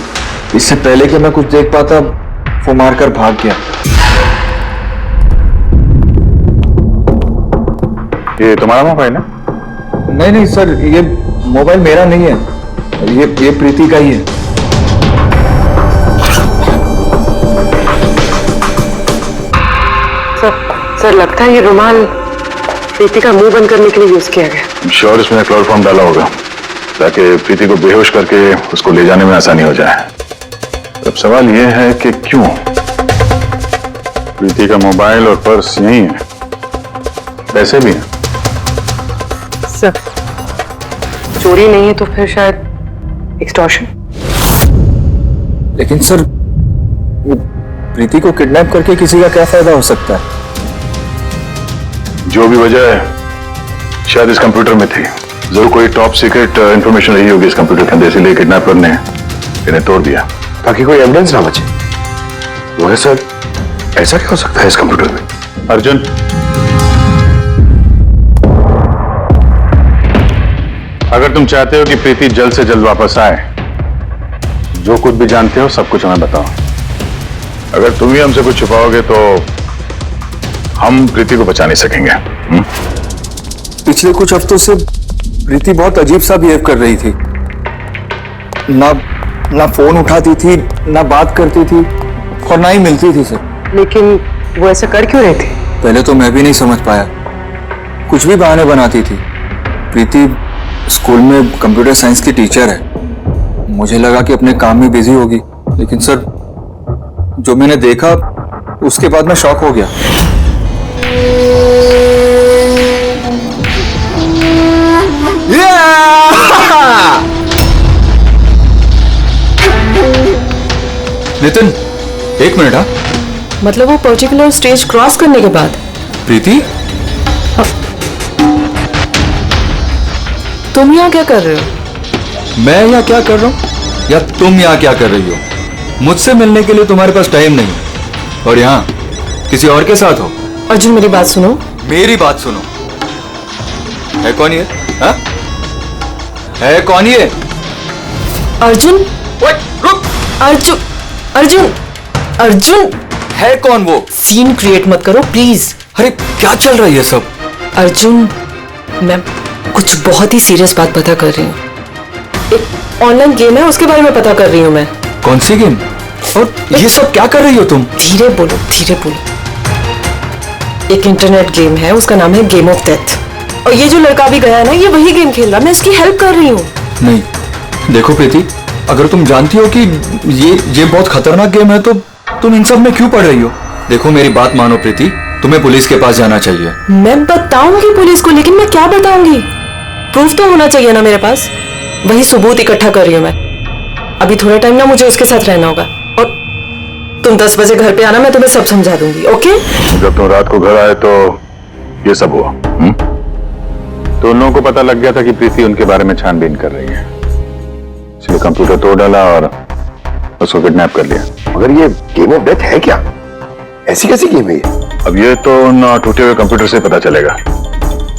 इससे पहले कि मैं कुछ देख पाता वो मारकर भाग गया। ये तुम्हारा मोबाइल है? नहीं नहीं सर, ये मोबाइल मेरा नहीं है, ये प्रीति का ही है। सर लगता है ये रुमाल प्रीति का मुंह बंद करने के लिए यूज किया गया। श्योर इसमें क्लोरोफॉर्म डाला होगा ताकि प्रीति को बेहोश करके उसको ले जाने में आसानी हो जाए। अब सवाल यह है कि क्यों? प्रीति का मोबाइल और पर्स यही है, पैसे भी हैं। सर चोरी नहीं है तो फिर शायद एक्सटॉर्शन। लेकिन सर वो प्रीति को किडनैप करके किसी का क्या फायदा हो सकता है? जो भी वजह है शायद इस कंप्यूटर में थी। जरूर कोई टॉप सीक्रेट इंफॉर्मेशन रही होगी इस कंप्यूटर के अंदर, इसीलिए किडनैपर ने इन्हें तोड़ दिया ताकि कोई एविडेंस ना बचे। वो है सर, ऐसा क्या हो सकता है इस कंप्यूटर में? अर्जुन, अगर तुम चाहते हो कि प्रीति जल्द से जल्द वापस आए, जो कुछ भी जानते हो सब कुछ हमें बताओ। अगर तुम ही हमसे कुछ छुपाओगे तो हम प्रीति को बचा नहीं सकेंगे। पिछले कुछ हफ्तों से प्रीति बहुत अजीब सा बिहेव कर रही थी। ना फोन उठाती थी, ना बात करती थी और ना ही मिलती थी सर। लेकिन वो ऐसा कर क्यों रहे थे? पहले तो मैं भी नहीं समझ पाया, कुछ भी बहाने बनाती थी। प्रीति स्कूल में कंप्यूटर साइंस की टीचर है, मुझे लगा कि अपने काम में बिजी होगी, लेकिन सर जो मैंने देखा उसके बाद मैं शॉक हो गया। नितिन एक मिनट। हाँ मतलब वो पर्टिकुलर स्टेज क्रॉस करने के बाद? प्रीति तुम यहाँ क्या कर रहे हो? मैं यहाँ क्या कर रहा हूँ या तुम यहाँ क्या कर रही हो? मुझसे मिलने के लिए तुम्हारे पास टाइम नहीं और यहाँ किसी और के साथ हो। अर्जुन मेरी बात सुनो। मेरी बात सुनो। है कौन ये? हाँ? है कौन ये? अर्जुन। रुक। अर्जुन अर्जुन अर्जुन है कौन वो? सीन क्रिएट मत करो प्लीज। अरे क्या चल रहा है ये सब? अर्जुन मैं कुछ बहुत ही सीरियस बात पता कर रही हूँ। एक ऑनलाइन गेम है उसके बारे में पता कर रही हूँ मैं। कौन सी गेम? और ये सब क्या कर रही हो तुम? धीरे बोलो धीरे बोलो। एक इंटरनेट गेम है, उसका नाम है गेम ऑफ डेथ। और ये जो लड़का भी गया है ना, ये वही गेम खेल रहा है, मैं इसकी हेल्प कर रही हूँ। नहीं देखो प्रीति, अगर तुम जानती हो कि ये बहुत खतरनाक गेम है तो तुम इन सब में क्यों पड़ रही हो? देखो मेरी बात मानो प्रीति, तुम्हें पुलिस के पास जाना चाहिए। मैं बताऊंगी पुलिस को, लेकिन मैं क्या बताऊंगी? प्रूफ तो होना चाहिए ना मेरे पास। वही सबूत इकट्ठा कर रही हूँ मैं। अभी थोड़ा टाइम ना मुझे उसके साथ रहना होगा और तुम 10 बजे घर पे आना, मैं तुम्हें सब समझा दूंगी। ओके? जब तुम रात को घर आए तो ये सब हुआ। तो उन लोगों को पता लग गया था कि प्रीति उनके बारे में छानबीन कर रही है, इसलिए कंप्यूटर तोड़ डाला और उसको किडनैप कर लिया। मगर ये गेम ऑफ डेथ है क्या? ऐसी कैसी गेम है ये? अब ये तो उन टूटे हुए कंप्यूटर से पता चलेगा।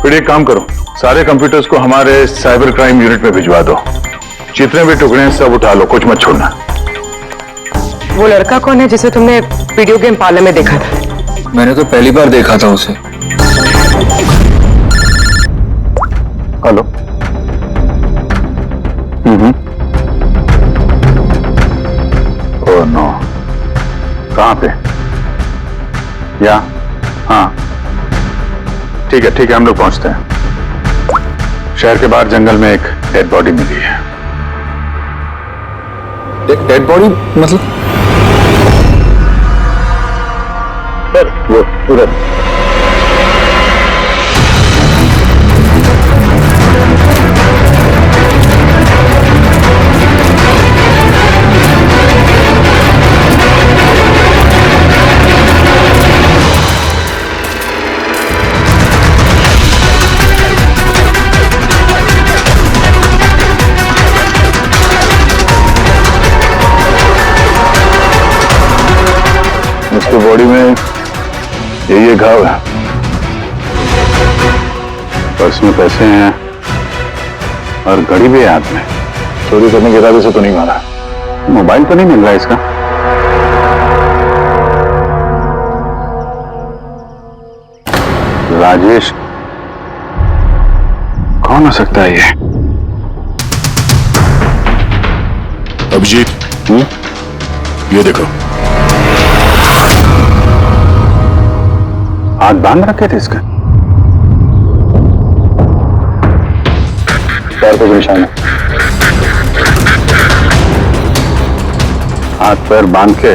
फिर एक काम करो, सारे कंप्यूटर्स को हमारे साइबर क्राइम यूनिट में भिजवा दो। जितने भी टुकड़े हैं सब उठा लो, कुछ मत छोड़ना। वो लड़का कौन है जिसे तुमने वीडियो गेम पार्लर में देखा था? मैंने तो पहली बार देखा था उसे। हेलो। ओह नो, कहाँ पे? या हाँ ठीक है हम लोग पहुंचते हैं। शहर के बाहर जंगल में एक डेड बॉडी मिली है। डेड बॉडी मतलब? वो उधर। उसके बॉडी में ये घाव है, पर्स में पैसे हैं और घड़ी भी है हाथ में। चोरी करने के इरादे से तो नहीं मारा। मोबाइल तो नहीं मिल रहा इसका। राजेश कौन हो सकता है ये? अभिजीत, ये देखो। हाथ बांध रखे थे इसके, पैर पे भी निशान है, हाथ पैर बांध के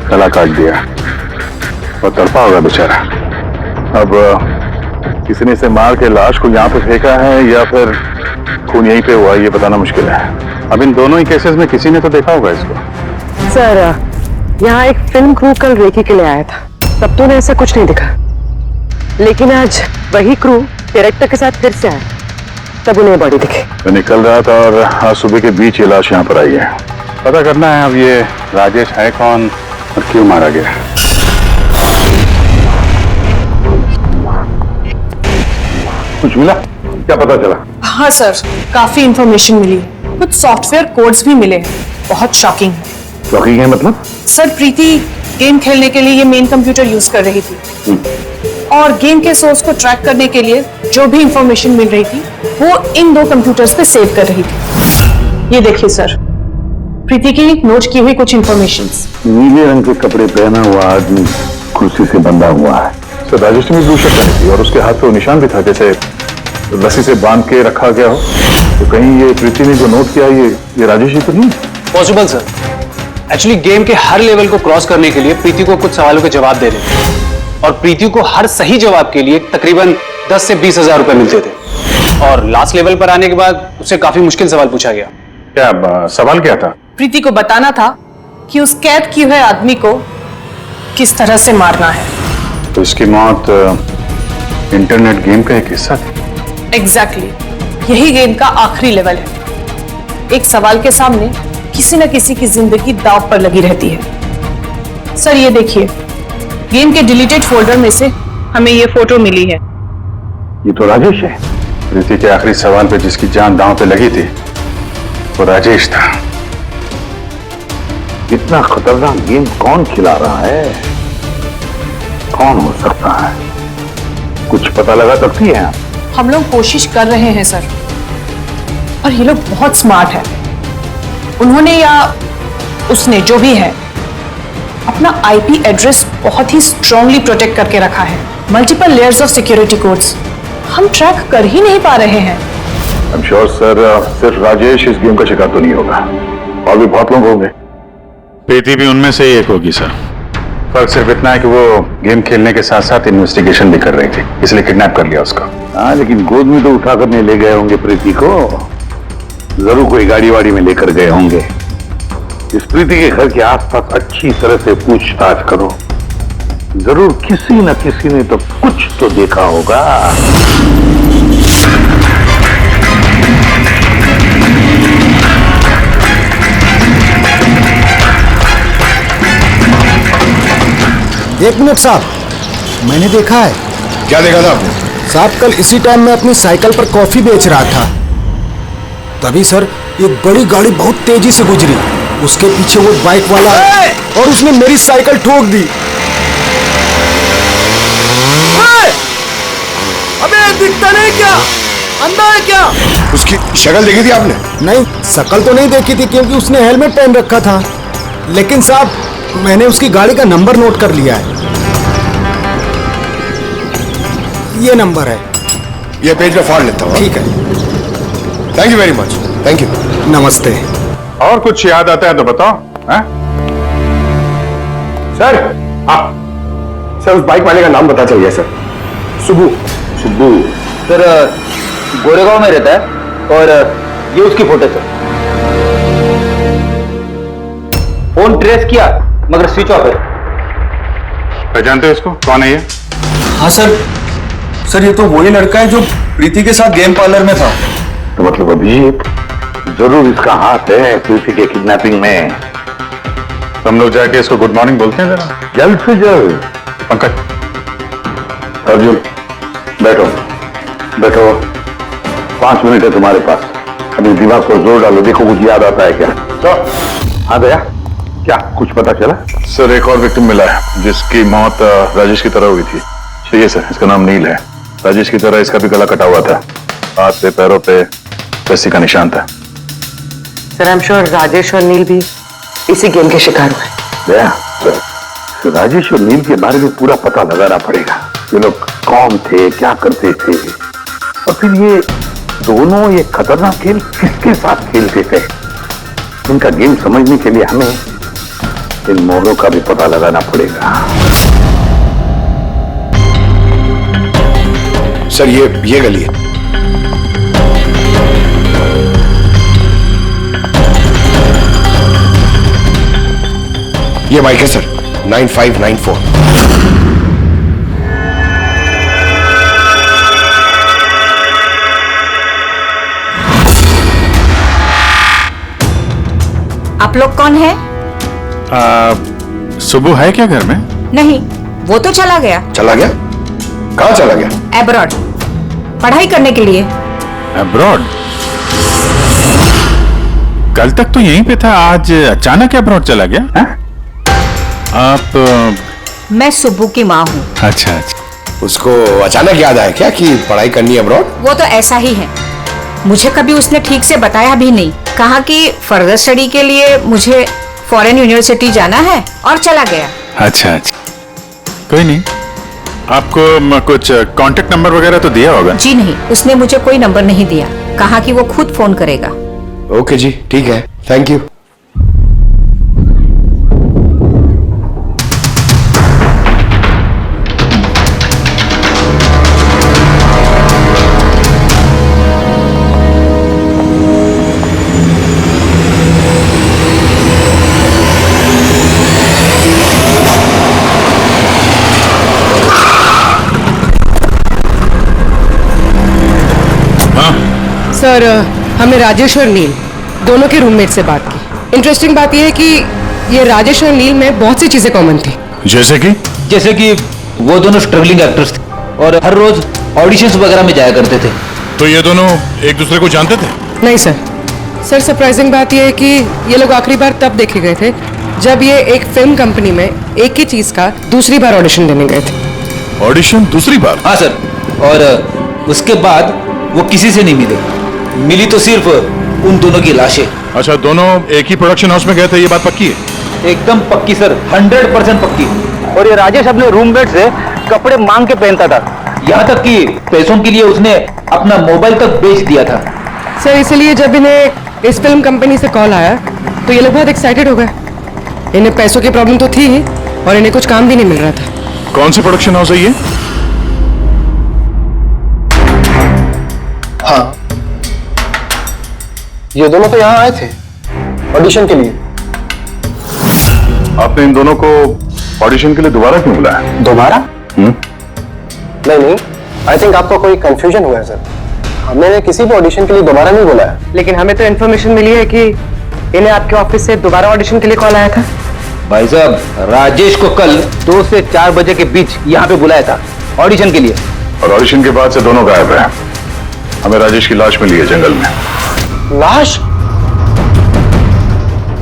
गला काट दिया और तड़पा होगा बेचारा। अब किसी ने इसे मार के लाश को यहाँ पे फेंका है या फिर खून यहीं पे हुआ, ये बताना मुश्किल है। अब इन दोनों ही केसेस में किसी ने तो देखा होगा इसको। सर यहाँ एक फिल्म क्रू कल रेकी के लिए आया था, तब तो उन्हें ऐसा कुछ नहीं दिखा, लेकिन आज वही क्रू डायरेक्टर के साथ फिर से आया, तब उन्हें बॉडी दिखी। मैं निकल रहा था और आज सुबह के बीच ये लाश यहाँ पर आई है। पता करना है अब ये राजेश है कौन और क्यों मारा गया। कुछ मिला? क्या पता चला? हाँ सर, काफी इंफॉर्मेशन मिली है, कुछ सॉफ्टवेयर कोड्स भी मिले हैं, बहुत शॉकिंग है। शॉकिंग है मतलब? सर प्रीति गेम खेलने के लिए ये मेन कंप्यूटर यूज कर रही थी और गेम के सोर्स को ट्रैक करने के लिए जो भी इंफॉर्मेशन मिल रही थी वो इन दो कंप्यूटर्स पे सेव कर रही थी। ये देखिए सर, प्रीति की नोट की हुई कुछ इंफॉर्मेशंस। नीले रंग के कपड़े पहना हुआ आदमी कुर्सी से बंधा हुआ है। सर राजेश ने दूसरा करी थी और उसके हाथ पे निशान भी था, जैसे रस्सी से बांध के रखा गया हो। तो कहीं ये प्रीति ने जो नोट किया ये राजेश ही तो नहीं? Possible sir. एक्चुअली गेम के हर लेवल को क्रॉस करने के लिए प्रीति को कुछ सवालों के जवाब देने थे और प्रीति को हर सही जवाब के लिए तकरीबन 10 से 20 हजार रुपए मिलते थे और लास्ट लेवल पर आने के बाद उससे काफी मुश्किल सवाल पूछा गया। क्या सवाल क्या था? प्रीति को बताना था कि उस कैद किए हुए आदमी को किस तरह से मारना है। तो इसकी मौत इंटरनेट गेम का एक हिस्सा थी? एग्जैक्टली, यही गेम का आखिरी लेवल है। एक सवाल के सामने किसी न किसी की जिंदगी दांव पर लगी रहती है। सर ये देखिए, गेम के डिलीटेड फोल्डर में से हमें ये फोटो मिली है। ये तो राजेश है। प्रीति के आखिरी सवाल पे जिसकी जान दांव पे लगी थी वो राजेश था। इतना खतरनाक गेम कौन खिला रहा है? कौन हो सकता है? कुछ पता लगा सकती है? हम लोग कोशिश कर रहे हैं सर, और ये लोग बहुत स्मार्ट है। उन्होंने या उसने जो भी है अपना आईपी एड्रेस बहुत ही स्ट्रांगली प्रोटेक्ट करके रखा है। Multiple layers of security codes हम ट्रैक कर ही नहीं पा रहे हैं। आई एम श्योर सर, सिर्फ राजेश इस गेम का शिकार तो नहीं होगा, और भी बहुत लोग होंगे। प्रीति भी उनमें से ही एक होगी सर। फर्क सिर्फ इतना है कि वो गेम खेलने के साथ साथ इन्वेस्टिगेशन भी कर रही थी, इसलिए किडनैप कर लिया उसका। हाँ, लेकिन गोद में तो उठा कर नहीं ले गए होंगे प्रीति को, जरूर कोई गाड़ी वाड़ी में लेकर गए होंगे। इस प्रीति के घर के आसपास अच्छी तरह से पूछताछ करो, जरूर किसी न किसी ने तो कुछ तो देखा होगा। एक मिनट साहब, मैंने देखा है। क्या देखा था आपने? साहब कल इसी टाइम मैं अपनी साइकिल पर कॉफी बेच रहा था, तभी सर एक बड़ी गाड़ी बहुत तेजी से गुजरी, उसके पीछे वो बाइक वाला और उसने मेरी साइकिल ठोक दी। अबे दिखता नहीं क्या? अंधा है क्या? उसकी शक्ल देखी थी आपने? नहीं, शक्ल तो नहीं देखी थी क्योंकि उसने हेलमेट पहन रखा था, लेकिन साहब मैंने उसकी गाड़ी का नंबर नोट कर लिया है। ये नंबर है। ये पेज में फाड़ लेता हूँ। ठीक है, thank you very much. Thank you. नमस्ते। और कुछ याद आता है तो बताओ। सर, सर उस बाइक वाले का नाम पता चल गया सर। सुब्बू। सुब्बू सर गोरेगांव में रहता है और ये उसकी फोटो सर। फोन ट्रेस किया मगर स्विच ऑफ है। पहचानते हो इसको? कौन है ये? हाँ सर, ये तो वही लड़का है जो प्रीति के साथ गेम पार्लर में था। तो मतलब अभिजीत, जरूर इसका हाथ है प्रीति के किडनैपिंग में। हम लोग जाके इसको गुड मॉर्निंग बोलते हैं जरा, जल्द से जल्द। पंकज, अर्जुन, बैठो बैठो, 5 मिनट है तुम्हारे पास। अभी दिमाग पर जोर डालो, देखो कुछ याद आता है क्या। तो हाँ दया, क्या कुछ पता चला? सर एक और विक्टिम मिला है जिसकी मौत राजेश की तरह हुई थी। सही है सर, इसका नाम नील है। राजेश की तरह इसका भी गला कटा हुआ था, हाथ पे पैरों पे रस्सी का निशान था। Sir I am sure Rajesh और नील भी इसी गेम के शिकार हुए। दया, राजेश और नील के बारे में पूरा पता लगाना पड़ेगा। ये लोग कौन थे, क्या करते थे, और फिर ये दोनों ये खतरनाक खेल किसके साथ खेलते थे। इनका गेम समझने के लिए हमें इन मोहरों का भी पता लगाना पड़ेगा। सर ये गली है। ये बाइक है सर, 9594। आप लोग कौन है? सुबह है क्या घर में? नहीं, वो तो चला गया। चला गया? कहाँ चला गया? एब्रॉड, पढ़ाई करने के लिए। अब्रॉड? कल तक तो यहीं पे था, आज अचानक अब्रॉड चला गया? है? आप मैं सुब्बू की माँ हूँ। अच्छा अच्छा। उसको अचानक याद आया क्या कि पढ़ाई करनी है अब्रॉड? वो तो ऐसा ही है, मुझे कभी उसने ठीक से बताया भी नहीं। कहा कि फर्दर स्टडी के लिए मुझे फॉरेन यूनिवर्सिटी जाना है और चला गया। अच्छा अच्छा, कोई नहीं। आपको कुछ कांटेक्ट नंबर वगैरह तो दिया होगा? जी नहीं, उसने मुझे कोई नंबर नहीं दिया, कहा कि वो खुद फोन करेगा। ओके जी, ठीक है, थैंक यू। सर, हमने राजेश और नील दोनों के रूममेट से बात की। इंटरेस्टिंग बात यह है कि ये राजेश और नील में बहुत सी चीजें कॉमन थी। जैसे कि वो दोनों स्ट्रगलिंग एक्टर्स थे और हर रोज ऑडिशंस वगैरह में जाया करते थे। तो ये दोनों एक दूसरे को जानते थे? नहीं सर। सर, सरप्राइजिंग बात यह है कि ये लोग आखिरी बार तब देखे गए थे जब ये एक फिल्म कंपनी में एक ही चीज का दूसरी बार ऑडिशन देने गए थे। ऑडिशन दूसरी बार? हाँ सर, और उसके बाद वो किसी से नहीं मिले। मिली तो सिर्फ उन दोनों की लाशें। अच्छा, दोनों एक ही प्रोडक्शन हाउस में गए थे, ये बात पक्की है? एकदम पक्की सर, 100% पक्की। और ये राजेश अपने रूममेट से कपड़े मांग के पहनता था, यहाँ तक कि पैसों के लिए उसने अपना मोबाइल तक बेच दिया था। सर, इसलिए जब इन्हें इस फिल्म कंपनी से कॉल आया तो ये लोग बहुत एक्साइटेड हो गए। इन्हें पैसों की प्रॉब्लम तो थी ही और इन्हें कुछ काम भी नहीं मिल रहा था। कौन सी प्रोडक्शन हाउस है ये? हाँ, ये दोनों तो यहाँ आए थे ऑडिशन के लिए। आपने इन दोनों को ऑडिशन के लिए दोबारा क्यों बुलाया? दोबारा? नहीं, आई थिंक आपको कोई कंफ्यूजन हुआ है सर। हमने किसी भी ऑडिशन के लिए दोबारा नहीं बुलाया। लेकिन हमें तो इन्फॉर्मेशन मिली है कि इन्हें आपके ऑफिस से दोबारा ऑडिशन के लिए कॉल आया था। भाई साहब, राजेश को कल 2 से 4 बजे के बीच यहाँ पे बुलाया था ऑडिशन के लिए। और ऑडिशन के बाद से दोनों गायब हैं। हमें राजेश की लाश मिली है जंगल में। लाश?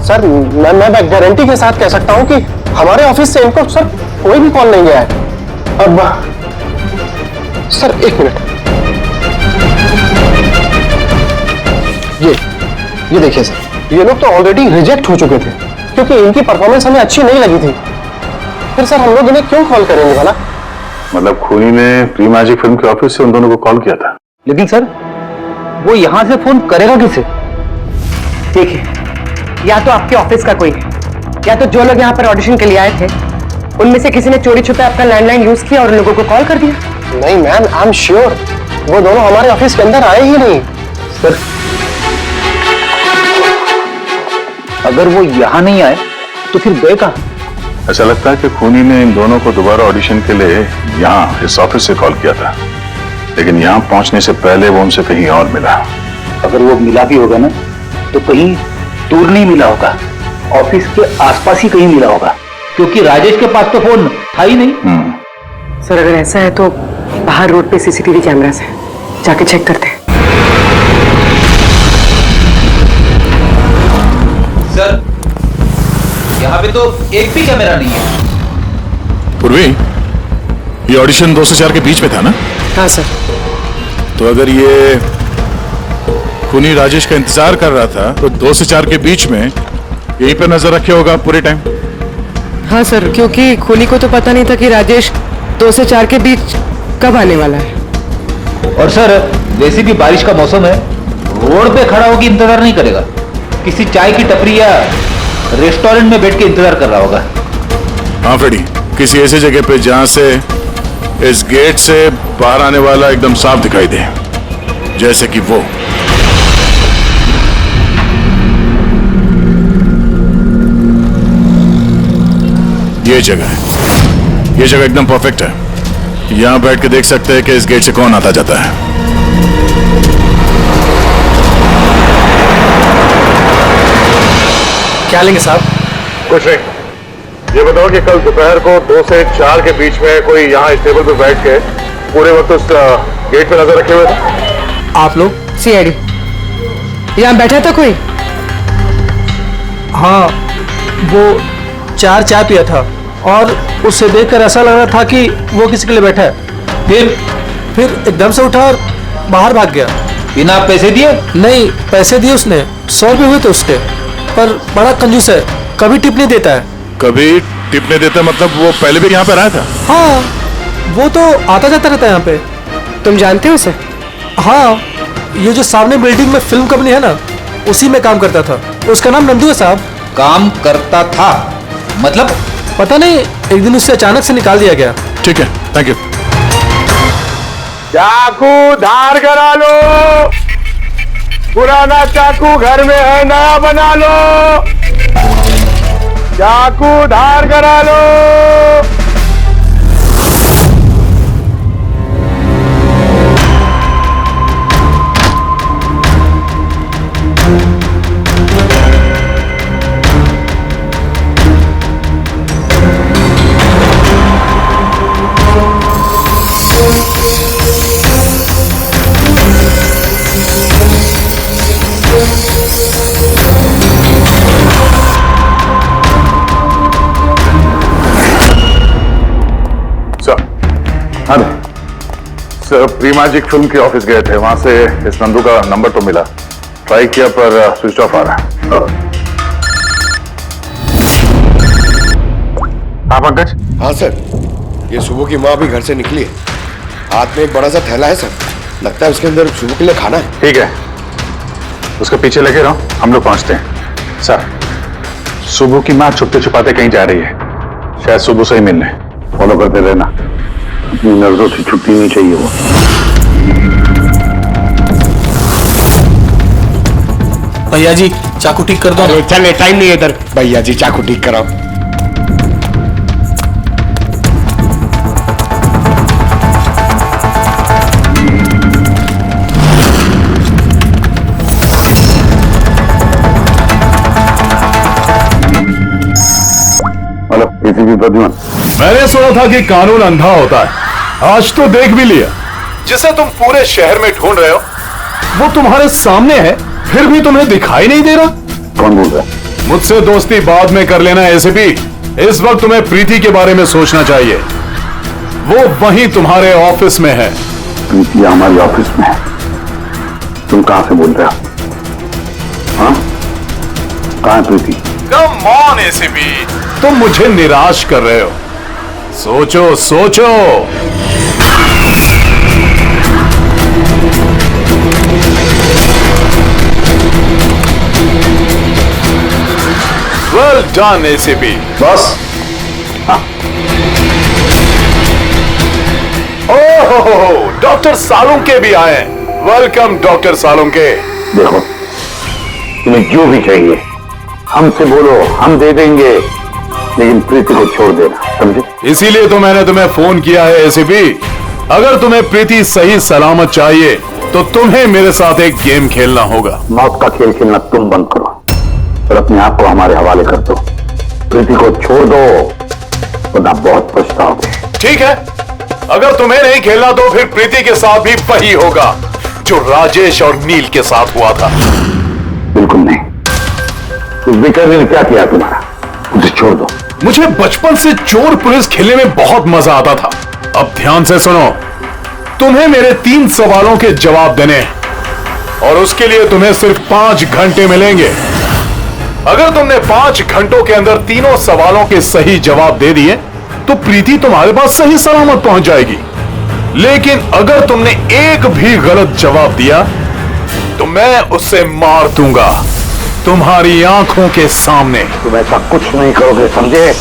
सर, मैं गारंटी के साथ कह सकता हूं कि हमारे ऑफिस से इनको सर कोई भी कॉल नहीं गया है। अब सर, एक मिनट, ये देखिए सर, ये लोग तो ऑलरेडी रिजेक्ट हो चुके थे क्योंकि इनकी परफॉर्मेंस हमें अच्छी नहीं लगी थी। फिर सर हम लोग इन्हें क्यों कॉल करेंगे भला? मतलब खूनी ने प्री मैजिक फिल्म के ऑफिस से उन दोनों को कॉल किया था। लेकिन सर, वो यहाँ से फोन करेगा किसे? देखिए, या तो आपके ऑफिस का कोई है, या तो जो लोग यहाँ पर ऑडिशन के लिए आए थे उनमें से किसी ने चोरी छुपे आपका लैंडलाइन यूज किया और लोगों को कॉल कर दिया। नहीं मैम, आई एम श्योर वो दोनों हमारे ऑफिस के अंदर आए ही नहीं। सर, अगर वो यहाँ नहीं आए तो फिर गए कहाँ? ऐसा लगता है कि खूनी ने इन दोनों को दोबारा ऑडिशन के लिए यहाँ इस ऑफिस से कॉल किया था, लेकिन यहाँ पहुंचने से पहले वो उनसे कहीं और मिला। अगर वो मिला भी होगा ना तो कहीं दूर नहीं मिला होगा, ऑफिस के आसपास ही कहीं मिला होगा, क्योंकि राजेश के पास तो फोन था ही नहीं। सर, अगर ऐसा है तो बाहर रोड पे सीसीटीवी कैमरास है, जाके चेक करते हैं। सर, यहाँ पे तो एक भी कैमरा नहीं है। पूर्वी, ये ऑडिशन 2 से 4 के बीच में था ना? हाँ सर। तो अगर ये खूनी राजेश का इंतजार कर रहा था तो 2 से 4 के बीच में यहीं पर नजर रखे होगा पूरे टाइम। हाँ सर, क्योंकि खूनी को तो पता नहीं था कि राजेश 2 से 4 के बीच कब आने वाला है? और सर वैसे भी बारिश का मौसम है, रोड पे खड़ा होकर इंतजार नहीं करेगा, किसी चाय की टपरी या रेस्टोरेंट में बैठ के इंतजार कर रहा होगा। हाँ फ्रेडी, किसी ऐसी जगह पे जहां से इस गेट से बाहर आने वाला एकदम साफ दिखाई दे, जैसे कि वो। ये जगह है, ये जगह एकदम परफेक्ट है। यहां बैठ के देख सकते हैं कि इस गेट से कौन आता जाता है। क्या लेंगे साहब? कुछ नहीं, ये बताओ कि कल दोपहर को 2 से 4 के बीच में कोई यहाँ इस टेबल पे बैठ के पूरे वक्त उस गेट पे नजर रखे हुए थे? आप लोग? सीआईडी यहाँ बैठा था कोई? हाँ, वो 4 चाय पिया था और उससे देखकर ऐसा लग रहा था कि वो किसी के लिए बैठा है। फिर एकदम से उठा और बाहर भाग गया। बिना पैसे दिए? नहीं, पैसे दिए उसने, 100 रुपये हुए थे उसके, पर बड़ा कंजूस है, कभी टिप नहीं देता है। कभी टिप नहीं देता मतलब वो पहले भी यहाँ पे रहा था? हाँ, वो तो आता जाता रहता है यहाँ पे। तुम जानते हो उसे? हाँ, ये जो सामने बिल्डिंग में फिल्म कंपनी है ना, उसी में काम करता था। उसका नाम नंदू है साहब। काम करता था मतलब? पता नहीं, एक दिन उससे अचानक से निकाल दिया गया। ठीक है, थैंक यू। चाकू धार करा लो, पुराना चाकू घर में है, नया बना लो। चाकू धार करा लो। सर, प्रीमाजिक फिल्म के ऑफिस गए थे, वहां से इस नंदू का नंबर तो मिला, ट्राई किया पर स्विच ऑफ आ रहा है। हाँ पंकज? हाँ सर, ये सुबह की माँ भी घर से निकली है, हाथ में एक बड़ा सा थैला है सर, लगता है उसके अंदर सुबह के लिए खाना है। ठीक है, उसके पीछे लगे रहो, हम लोग पहुंचते हैं। सर, सुबह की माँ छुपते छुपाते कहीं जा रही है, शायद सुबह से ही मिलने। फॉलो करते रहना, अपनी नजरों से छुट्टी नहीं चाहिए वो। भैया जी चाकू ठीक कर दो। चले, टाइम नहीं है इधर। भैया जी चाकू ठीक कराओ। मैंने सुना था कि कानून अंधा होता है, आज तो देख भी लिया। जिसे तुम पूरे शहर में ढूंढ रहे हो वो तुम्हारे सामने है, फिर भी तुम्हें दिखाई नहीं दे रहा। कौन बोल रहा है? मुझसे दोस्ती बाद में कर लेना एसीपी, इस वक्त तुम्हें प्रीति के बारे में सोचना चाहिए। वो वहीं तुम्हारे ऑफिस में है। प्रीति हमारी ऑफिस में है? तुम कहां से बोल रहे हो? हाँ, कहां है प्रीति? कम ऑन एसीपी, तुम मुझे निराश कर रहे हो। सोचो सोचो। Well done ACP. बस हाँ। ओहो, डॉक्टर सालुंके भी आए। Welcome doctor Salunke. देखो, तुम्हें जो भी चाहिए हमसे बोलो, हम दे देंगे, लेकिन प्रीति को छोड़ देना, समझे? इसीलिए तो मैंने तुम्हें फोन किया है एसीपी। अगर तुम्हें प्रीति सही सलामत चाहिए तो तुम्हें मेरे साथ एक गेम खेलना होगा। मौत का खेल खेलना तुम बंद करो और अपने आप को हमारे हवाले कर दो। प्रीति को छोड़ दो, वरना बहुत पछताओगे। ठीक है, अगर तुम्हें नहीं खेलना तो फिर प्रीति के साथ भी वही होगा जो राजेश और नील के साथ हुआ था। बिल्कुल नहीं। उस विक्रमी ने क्या किया तुम्हारा? उसे छोड़ दो। मुझे बचपन से चोर पुलिस खेलने में बहुत मजा आता था। अब ध्यान से सुनो, तुम्हें मेरे 3 सवालों के जवाब देने हैं और उसके लिए तुम्हें सिर्फ 5 घंटे मिलेंगे। अगर तुमने 5 घंटों के अंदर तीनों सवालों के सही जवाब दे दिए तो प्रीति तुम्हारे पास सही सलामत पहुंच जाएगी। लेकिन अगर तुमने एक भी गलत जवाब दिया तो मैं उसे मार दूंगा तुम्हारी आंखों के सामने। तुम ऐसा कुछ नहीं करोगे, समझे?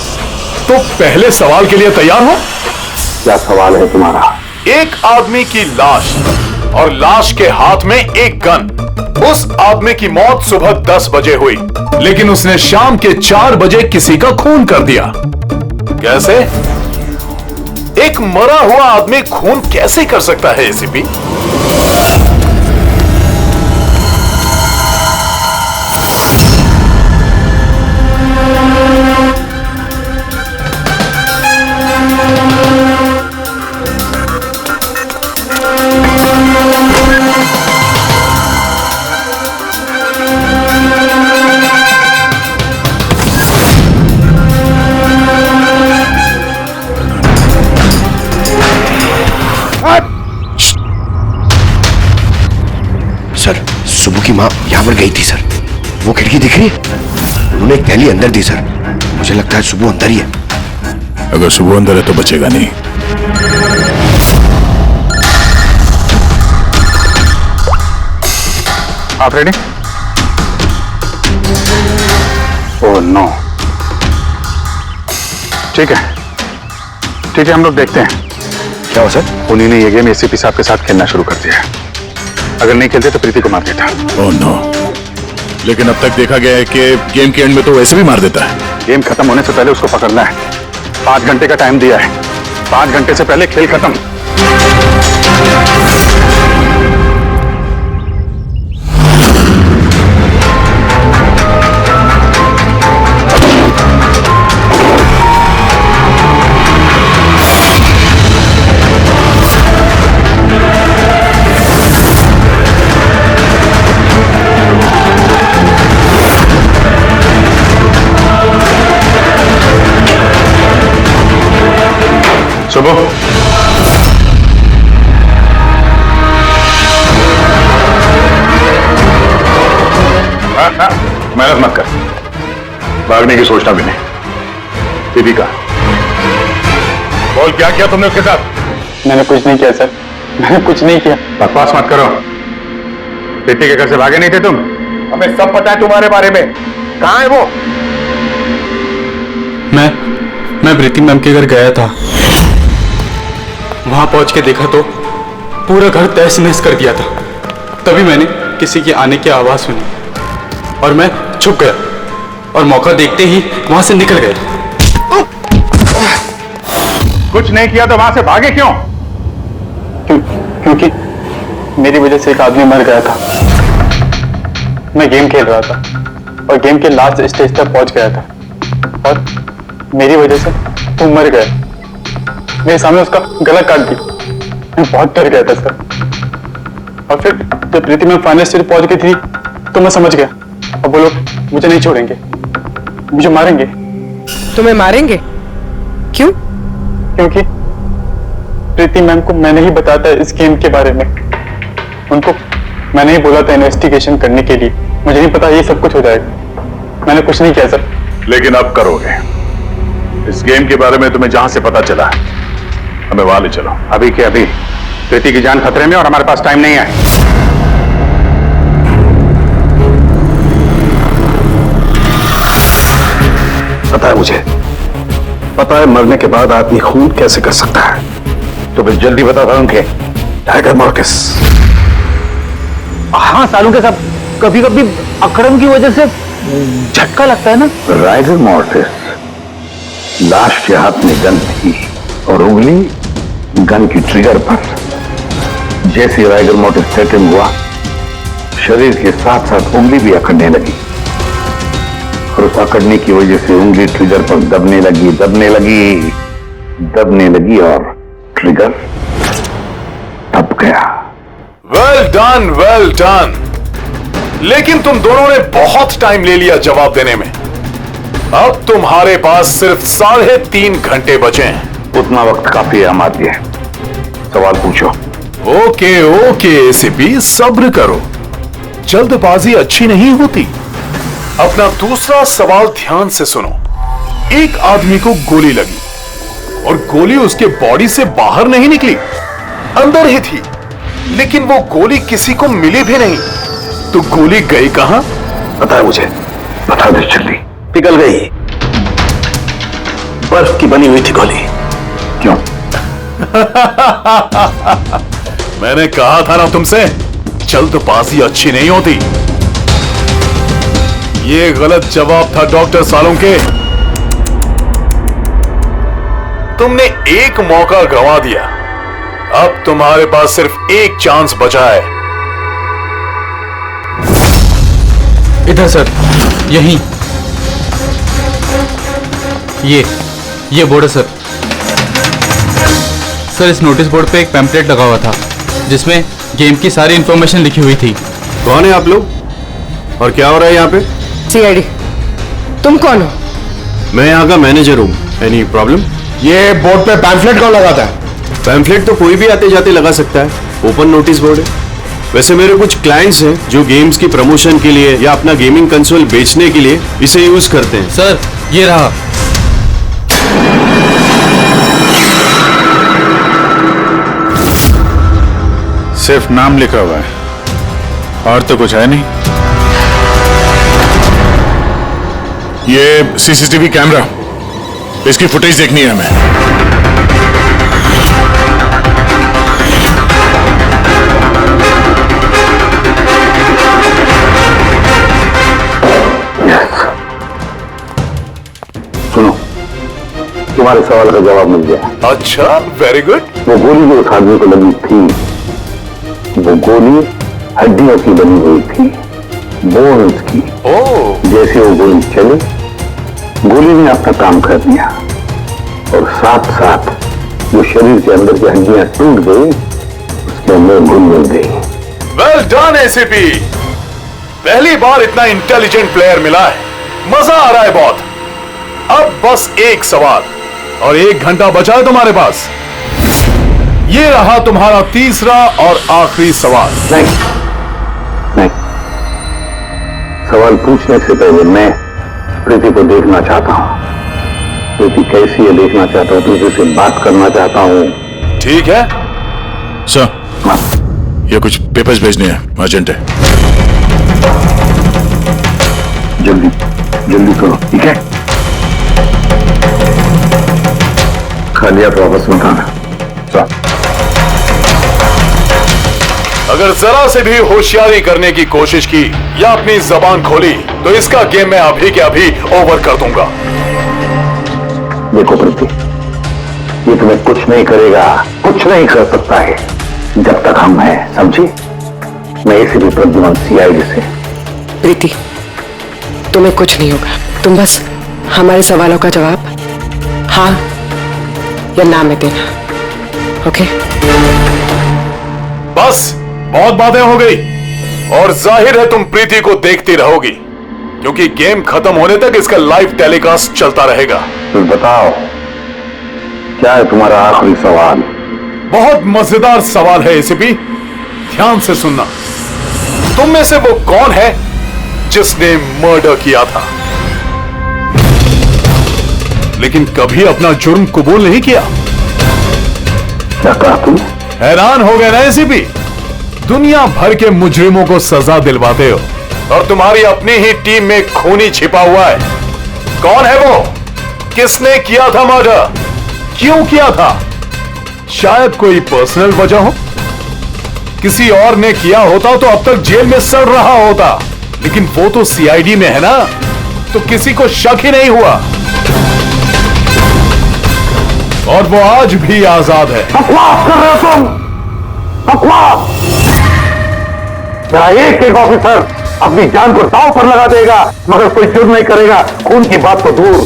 तो पहले सवाल के लिए तैयार हो? क्या सवाल है तुम्हारा? एक आदमी की लाश और लाश के हाथ में एक गन। उस आदमी की मौत सुबह 10 बजे हुई, लेकिन उसने शाम के 4 बजे किसी का खून कर दिया। कैसे? एक मरा हुआ आदमी खून कैसे कर सकता है एसीपी? सर, सुबह की माँ यहाँ पर गई थी सर। वो खिड़की दिख रही है? उन्होंने एक थैली अंदर दी सर। मुझे लगता है सुबह अंदर ही है। अगर सुबह अंदर है तो बचेगा नहीं। आप रेडी? Oh no. ठीक है, ठीक है, हम लोग देखते हैं। क्या हो सर? उन्हीं ने ये गेम एसीपी साहब के साथ खेलना शुरू कर दिया है। अगर नहीं खेलते तो प्रीति को मार देता। Oh no. लेकिन अब तक देखा गया है कि गेम के एंड में तो वैसे भी मार देता है। गेम खत्म होने से पहले उसको पकड़ना है। 5 घंटे का टाइम दिया है। 5 घंटे से पहले खेल खत्म। सुबह मेहनत मत कर, भागने की सोचना भी नहीं। दीदी का बोल, क्या किया तुमने उसके साथ? मैंने कुछ नहीं किया सर, मैंने कुछ नहीं किया। बकवास मत करो। प्रीति के घर से भागे नहीं थे तुम? हमें सब पता है तुम्हारे बारे में। कहाँ है वो? मैं प्रीति मैम के घर गया था। वहां पहुंच के देखा तो पूरा घर तहस नहस कर दिया था। तभी मैंने किसी के आने की आवाज सुनी और मैं छुप गया और मौका देखते ही वहां से निकल गया। कुछ नहीं किया तो वहां से भागे क्यों? क्योंकि मेरी वजह से एक आदमी मर गया था। मैं गेम खेल रहा था और गेम के लास्ट स्टेज तक पहुंच गया था और मेरी वजह से तुम मर गए। मेरे सामने उसका गला काट दी। मैं बहुत डर गया था सर। और फिर जब प्रीति में फाइनल स्टेज पहुंच गई थी तो मैं समझ गया अब वो लोग मुझे नहीं छोड़ेंगे, मुझे मारेंगे। तुम्हें मारेंगे? क्यों? क्योंकि प्रीति मैम को मैंने ही बताया था इस गेम के बारे में। उनको मैंने ही बोला था इन्वेस्टिगेशन करने के लिए। मुझे नहीं पता ये सब कुछ हो जाएगा। मैंने कुछ नहीं किया सर। लेकिन अब करोगे। इस गेम के बारे में तुम्हें जहां से पता चला हमें वहां ले चलो। अभी के अभी प्रीति की जान खतरे में और हमारे पास टाइम नहीं है। पता है मुझे, पता है मरने के बाद आदमी खून कैसे कर सकता है। तो फिर जल्दी बता था उनके टाइगर मॉर्कस। हाँ सालों के सब कभी कभी अकड़म की वजह से झटका लगता है ना। राइगर मॉर्टिस लाश के हाथ में गन थी और उंगली गन की ट्रिगर पर। जैसे राइगर मॉर्टिस सेटिंग हुआ, शरीर के साथ साथ उंगली भी अकड़ने लगी और उस अकड़ने की वजह से उंगली ट्रिगर पर दबने लगी और ट्रिगर दब गया। Well done, well done. लेकिन तुम दोनों ने बहुत टाइम ले लिया जवाब देने में। अब तुम्हारे पास सिर्फ 3.5 घंटे बचे हैं। उतना वक्त काफी है हमारे लिए। सवाल पूछो। ओके ओके एसीपी, सब्र करो, जल्दबाजी अच्छी नहीं होती। अपना दूसरा सवाल ध्यान से सुनो। एक आदमी को गोली लगी और गोली उसके बॉडी से बाहर नहीं निकली, अंदर ही थी। लेकिन वो गोली किसी को मिली भी नहीं। तो गोली गई कहां? पता है मुझे, बता दे जल्दी। पिघल गई, बर्फ की बनी हुई थी गोली। क्यों? मैंने कहा था ना तुमसे, जल्दबाजी अच्छी नहीं होती। ये गलत जवाब था डॉक्टर सालुंके। तुमने एक मौका गंवा दिया। अब तुम्हारे पास सिर्फ एक चांस बचा है। इधर सर, यहीं। ये बोर्ड है सर। सर, इस नोटिस बोर्ड पे एक पैम्पलेट लगा हुआ था जिसमें गेम की सारी इंफॉर्मेशन लिखी हुई थी। कौन है आप लोग और क्या हो रहा है यहाँ पे? सीआईडी। तुम कौन हो? मैं यहाँ का मैनेजर हूँ। Any problem? ये बोर्ड पे पैम्फलेट कौन लगाता है? पैम्फलेट तो कोई भी आते जाते लगा सकता है। ओपन नोटिस बोर्ड है। वैसे मेरे कुछ क्लाइंट्स हैं जो गेम्स की प्रमोशन के लिए या अपना गेमिंग कंसोल बेचने के लिए इसे यूज करते हैं। सर, ये रहा। सिर्फ नाम लिखा हुआ है और तो कुछ है नहीं। ये सीसीटीवी कैमरा, इसकी फुटेज देखनी है हमें। सुनो, तुम्हारे सवाल का जवाब मिल गया। अच्छा, वेरी गुड। वो गोली जो उस आदमी को लगी थी, वो गोली हड्डियों की बनी हुई थी, बोन्स की। जैसे वो गोली चली, गोली ने अपना काम कर दिया और साथ साथ जो शरीर के अंदर की हड्डियां टूट गई, उसके अंदर घुल मिल गई। वेल डन एसीपी, पहली बार इतना इंटेलिजेंट प्लेयर मिला है। मजा आ रहा है बहुत। अब बस एक सवाल और 1 घंटा बचा है तुम्हारे पास। ये रहा तुम्हारा तीसरा और आखिरी सवाल। नहीं, सवाल पूछने से पहले मैं प्रीति को देखना चाहता हूं। प्रीति कैसी है देखना चाहता हूं, प्रीति से बात करना चाहता हूं। ठीक है सर, ये कुछ पेपर्स भेजने हैं, अर्जेंट है। जल्दी जल्दी करो, ठीक है? खालिया तो वापस मत आना। अगर जरा से भी होशियारी करने की कोशिश की या अपनी जबान खोली तो इसका गेम मैं अभी के अभी ओवर कर दूंगा। देखो प्रीति, ये तुम्हें कुछ नहीं करेगा, कुछ नहीं कर सकता है जब तक हम हैं, समझी? मैं इसी भी प्रद्युमन सीआईडी से। प्रीति, तुम्हें कुछ नहीं होगा। तुम बस हमारे सवालों का जवाब हाँ या ना में देना। ओके? बस बहुत बातें हो गई और जाहिर है तुम प्रीति को देखती रहोगी क्योंकि गेम खत्म होने तक इसका लाइव टेलीकास्ट चलता रहेगा। तो बताओ, क्या है तुम्हारा आखिरी सवाल? बहुत मजेदार सवाल है एसीपी, ध्यान से सुनना। तुम में से वो कौन है जिसने मर्डर किया था लेकिन कभी अपना जुर्म कबूल नहीं किया? क्या कहा तुम? हैरान हो गए ना एसीपी? दुनिया भर के मुजरिमों को सजा दिलवाते हो और तुम्हारी अपनी ही टीम में खूनी छिपा हुआ है। कौन है वो? किसने किया था मर्डर? क्यों किया था? शायद कोई पर्सनल वजह हो। किसी और ने किया होता तो अब तक जेल में सड़ रहा होता, लेकिन वो तो सीआईडी में है ना, तो किसी को शक ही नहीं हुआ और वो आज भी आजाद है। बकवास कर रहे हो तुम, बकवास! मेरा एक ऑफिसर अपनी जान को दांव पर लगा देगा मगर कोई जुर्म नहीं करेगा। खून की बात तो दूर,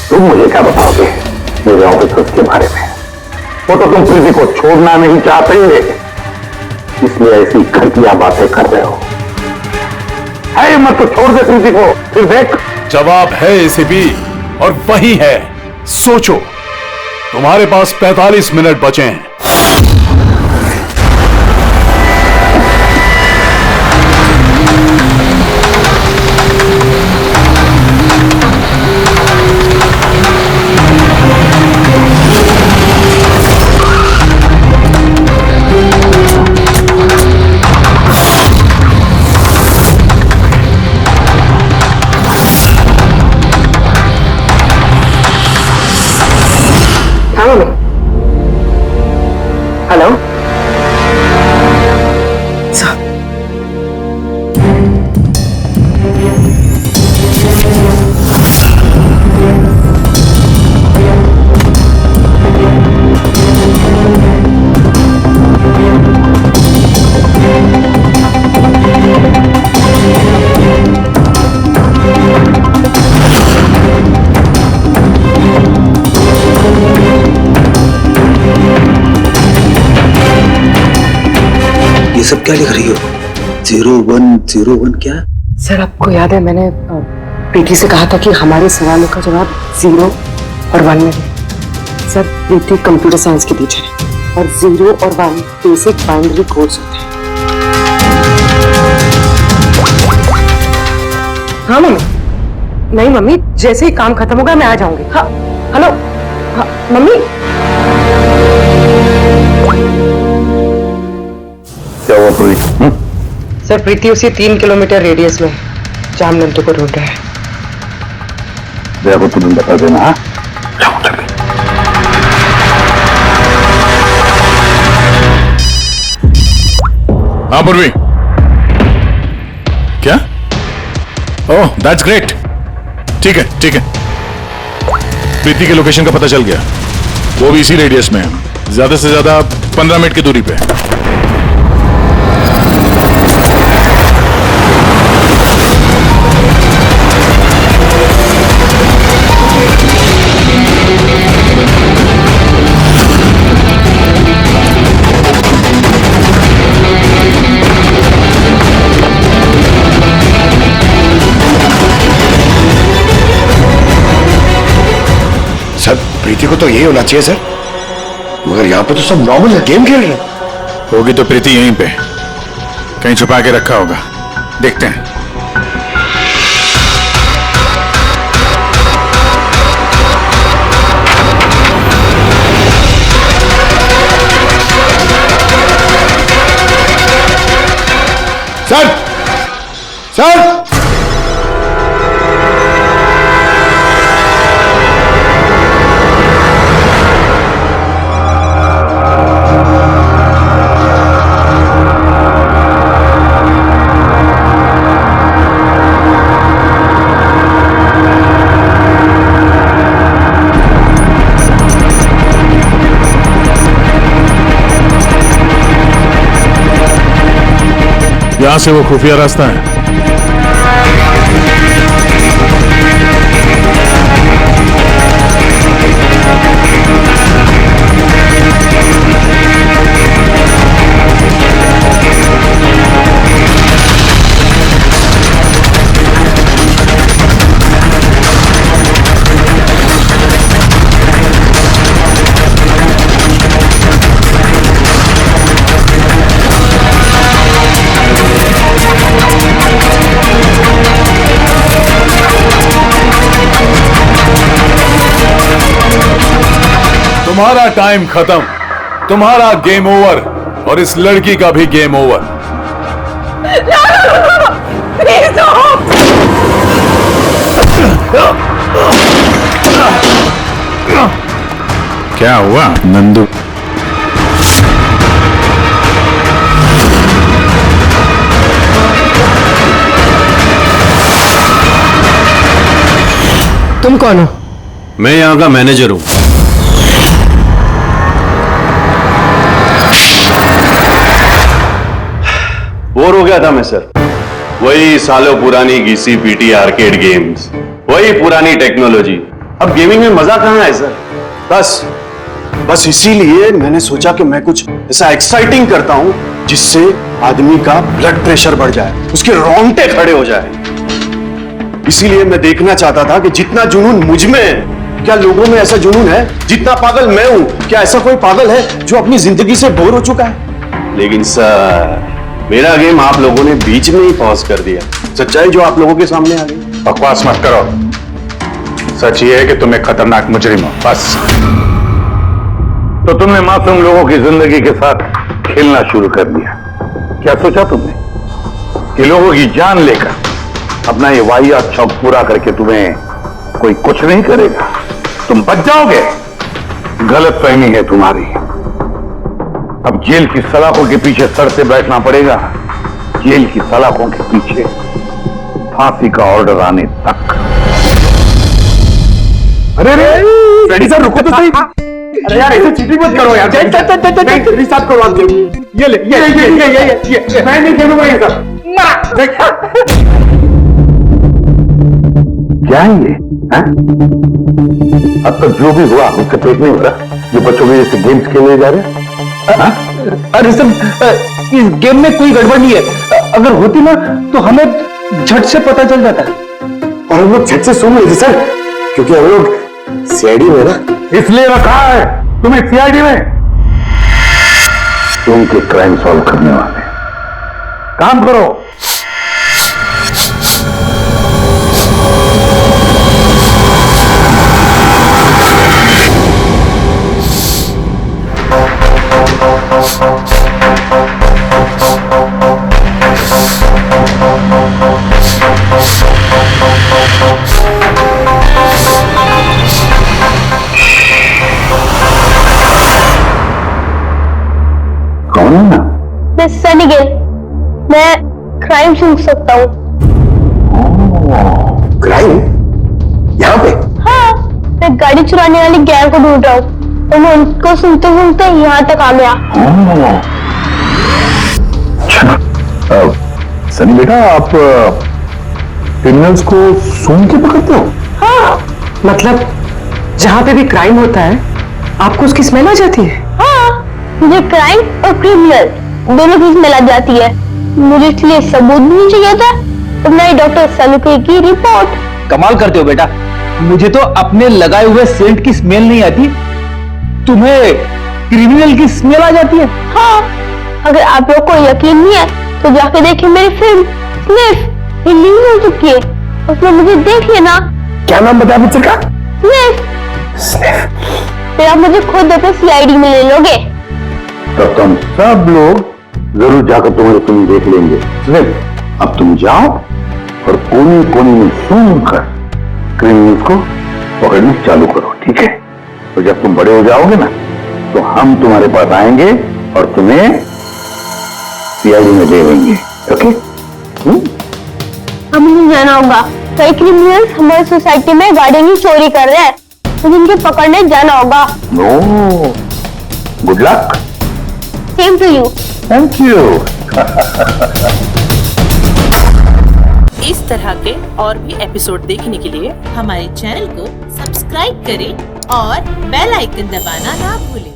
तुम मुझे क्या बताओगे मेरे ऑफिसर्स के बारे में? वो तो तुम प्रीति को छोड़ना नहीं चाहते, इसलिए ऐसी घटिया बातें कर रहे हो। है मत तो छोड़ दे प्रीति को, फिर देख। जवाब है एसीपी और वही है। सोचो, तुम्हारे पास 45 मिनट बचे हैं। हाँ मम्मी। Hello sir. ये सब क्या लिख रही हो? 0101 क्या? सर आपको याद है मैंने प्रीति से कहा था कि हमारे सवालों का जवाब 0 और 1 में है। सर प्रीति कंप्यूटर साइंस की टीचर है और 0 और 1 बेसिक बाइनरी कोड्स होते हैं। हाँ मम्मी। नहीं मम्मी, जैसे ही काम खत्म होगा मैं आ जाऊंगी। हाँ हेलो। हाँ मम्मी। क्या हुआ प्रीति? सर प्रीति उसी 3 किलोमीटर रेडियस में जाम नंदू को ढूंढ रहा है। देखो तुम्हें बता देना। हाँ हाँ पूर्वी। क्या? Oh that's great. ठीक है ठीक है। प्रीति के लोकेशन का पता चल गया, वो भी इसी रेडियस में है, ज्यादा से ज्यादा 15 मिनट की दूरी पे है। सर प्रीति को तो यही होना चाहिए सर, मगर यहाँ पे तो सब नॉर्मल है, गेम खेल रहे हैं। होगी तो प्रीति यहीं पे कहीं छुपा के रखा होगा, देखते हैं। सर सर यहां से वो खुफिया रास्ता है। तुम्हारा टाइम खत्म, तुम्हारा गेम ओवर और इस लड़की का भी गेम ओवर। क्या हुआ नंदू? तुम कौन हो? मैं यहाँ का मैनेजर हूँ। बोर हो गया था मैं सर, वही सालों पुरानी घिसी पीटी आर्केड गेम्स, वही पुरानी टेक्नोलॉजी। अब गेमिंग में मजा कहाँ है सर? बस इसीलिए मैंने सोचा कि मैं कुछ ऐसा एक्साइटिंग करता हूं जिससे आदमी का ब्लड प्रेशर बढ़ जाए, उसके रोंगटे खड़े हो जाए। इसीलिए मैं देखना चाहता था कि जितना जुनून मुझ में है, क्या लोगों में ऐसा जुनून है? जितना पागल मैं हूं, क्या ऐसा कोई पागल है जो अपनी जिंदगी से बोर हो चुका है? लेकिन सर मेरा गेम आप लोगों ने बीच में ही पॉज कर दिया। सच्चाई जो आप लोगों के सामने आ गई। बकवास मत करो, सच ये है कि तुम एक खतरनाक मुजरिम हो, बस। तो तुमने मासूम लोगों की जिंदगी के साथ खेलना शुरू कर दिया। क्या सोचा तुमने कि लोगों की जान लेकर अपना ये वाहियात शौक पूरा करके तुम्हें कोई कुछ नहीं करेगा? तुम बच जाओगे, गलत फहमी है तुम्हारी। अब जेल की सलाखों के पीछे सर से बैठना पड़ेगा, जेल की सलाखों के पीछे फांसी का ऑर्डर आने तक। अरे रेडी सर रुको तो सही। अरे यार ऐसे चीटिंग मत करो यार। रिस्टार्ट करवा दो। ये ले ये मैं नहीं खेलूंगा ये सब। क्या है ये? अब तक जो भी हुआ उससे पेट नहीं हो रहा, जो बच्चों के जैसे गेम्स खेले जा रहे हैं। अरे सर इस गेम में कोई गड़बड़ नहीं है, अगर होती ना तो हमें झट से पता चल जाता। और हम लोग झट से सुन लेते सर, क्योंकि हम लोग सीआईडी में ना, इसलिए रखा है तुम्हें सीआईडी में। तुम के क्राइम सॉल्व करने वाले, काम करो। कौन है ना? मैं सनी गिल, मैं क्राइम सुन सकता हूँ। क्राइम? यहाँ पे? हाँ, मैं गाड़ी चुराने वाली गैंग को ढूंढ रहा हूँ और मैं उनको सुनते सुनते यहाँ तक आ गया। सनी बेटा, आप क्रिमिनल्स को सूंघ के पकड़ते हो? हाँ, मतलब जहाँ पे भी क्राइम होता है आपको उसकी स्मेल आ जाती है? हाँ, मुझे क्राइम और क्रिमिनल दोनों की स्मेल आ जाती है। मुझे इसलिए सबूत भी नहीं चाहिए था और नहीं डॉक्टर सलूके की रिपोर्ट। कमाल करते हो बेटा, मुझे तो अपने लगाए हुए सेंट की स्मेल नहीं आती, तुम्हें क्रिमिनल की स्मेल आ जाती है। हाँ, अगर आप लोग को यकीन नहीं है तो जाके देखिए मेरी फिल्म स्निफ, रिलीज हो चुकी है, उसमें मुझे देख लेना। क्या नाम बताया पिक्चर का? स्निफ। फिर आप मुझे खुद अपने सीआईडी में ले लोगे। तो तुम सब लोग जरूर जाकर तुम्हारी फिल्म देख लेंगे। अब तुम जाओ और कोने कोने में सूंघ कर क्रिमिनल्स को पकड़ना चालू करो, ठीक है? तो जब तुम बड़े हो जाओगे ना तो हम तुम्हारे पास आएंगे और तुम्हें सीआईडी में ले लेंगे, ओके? अब मुझे जाना होगा, कई क्रिमिनल्स हमारी सोसाइटी में गाड़ियों की चोरी कर रहे हैं, मुझे इनको पकड़ने जाना होगा। No, good luck. Same to you. Thank you. इस तरह के और भी एपिसोड देखने के लिए हमारे चैनल को सब्सक्राइब करें और बेल आइकन दबाना ना भूलें।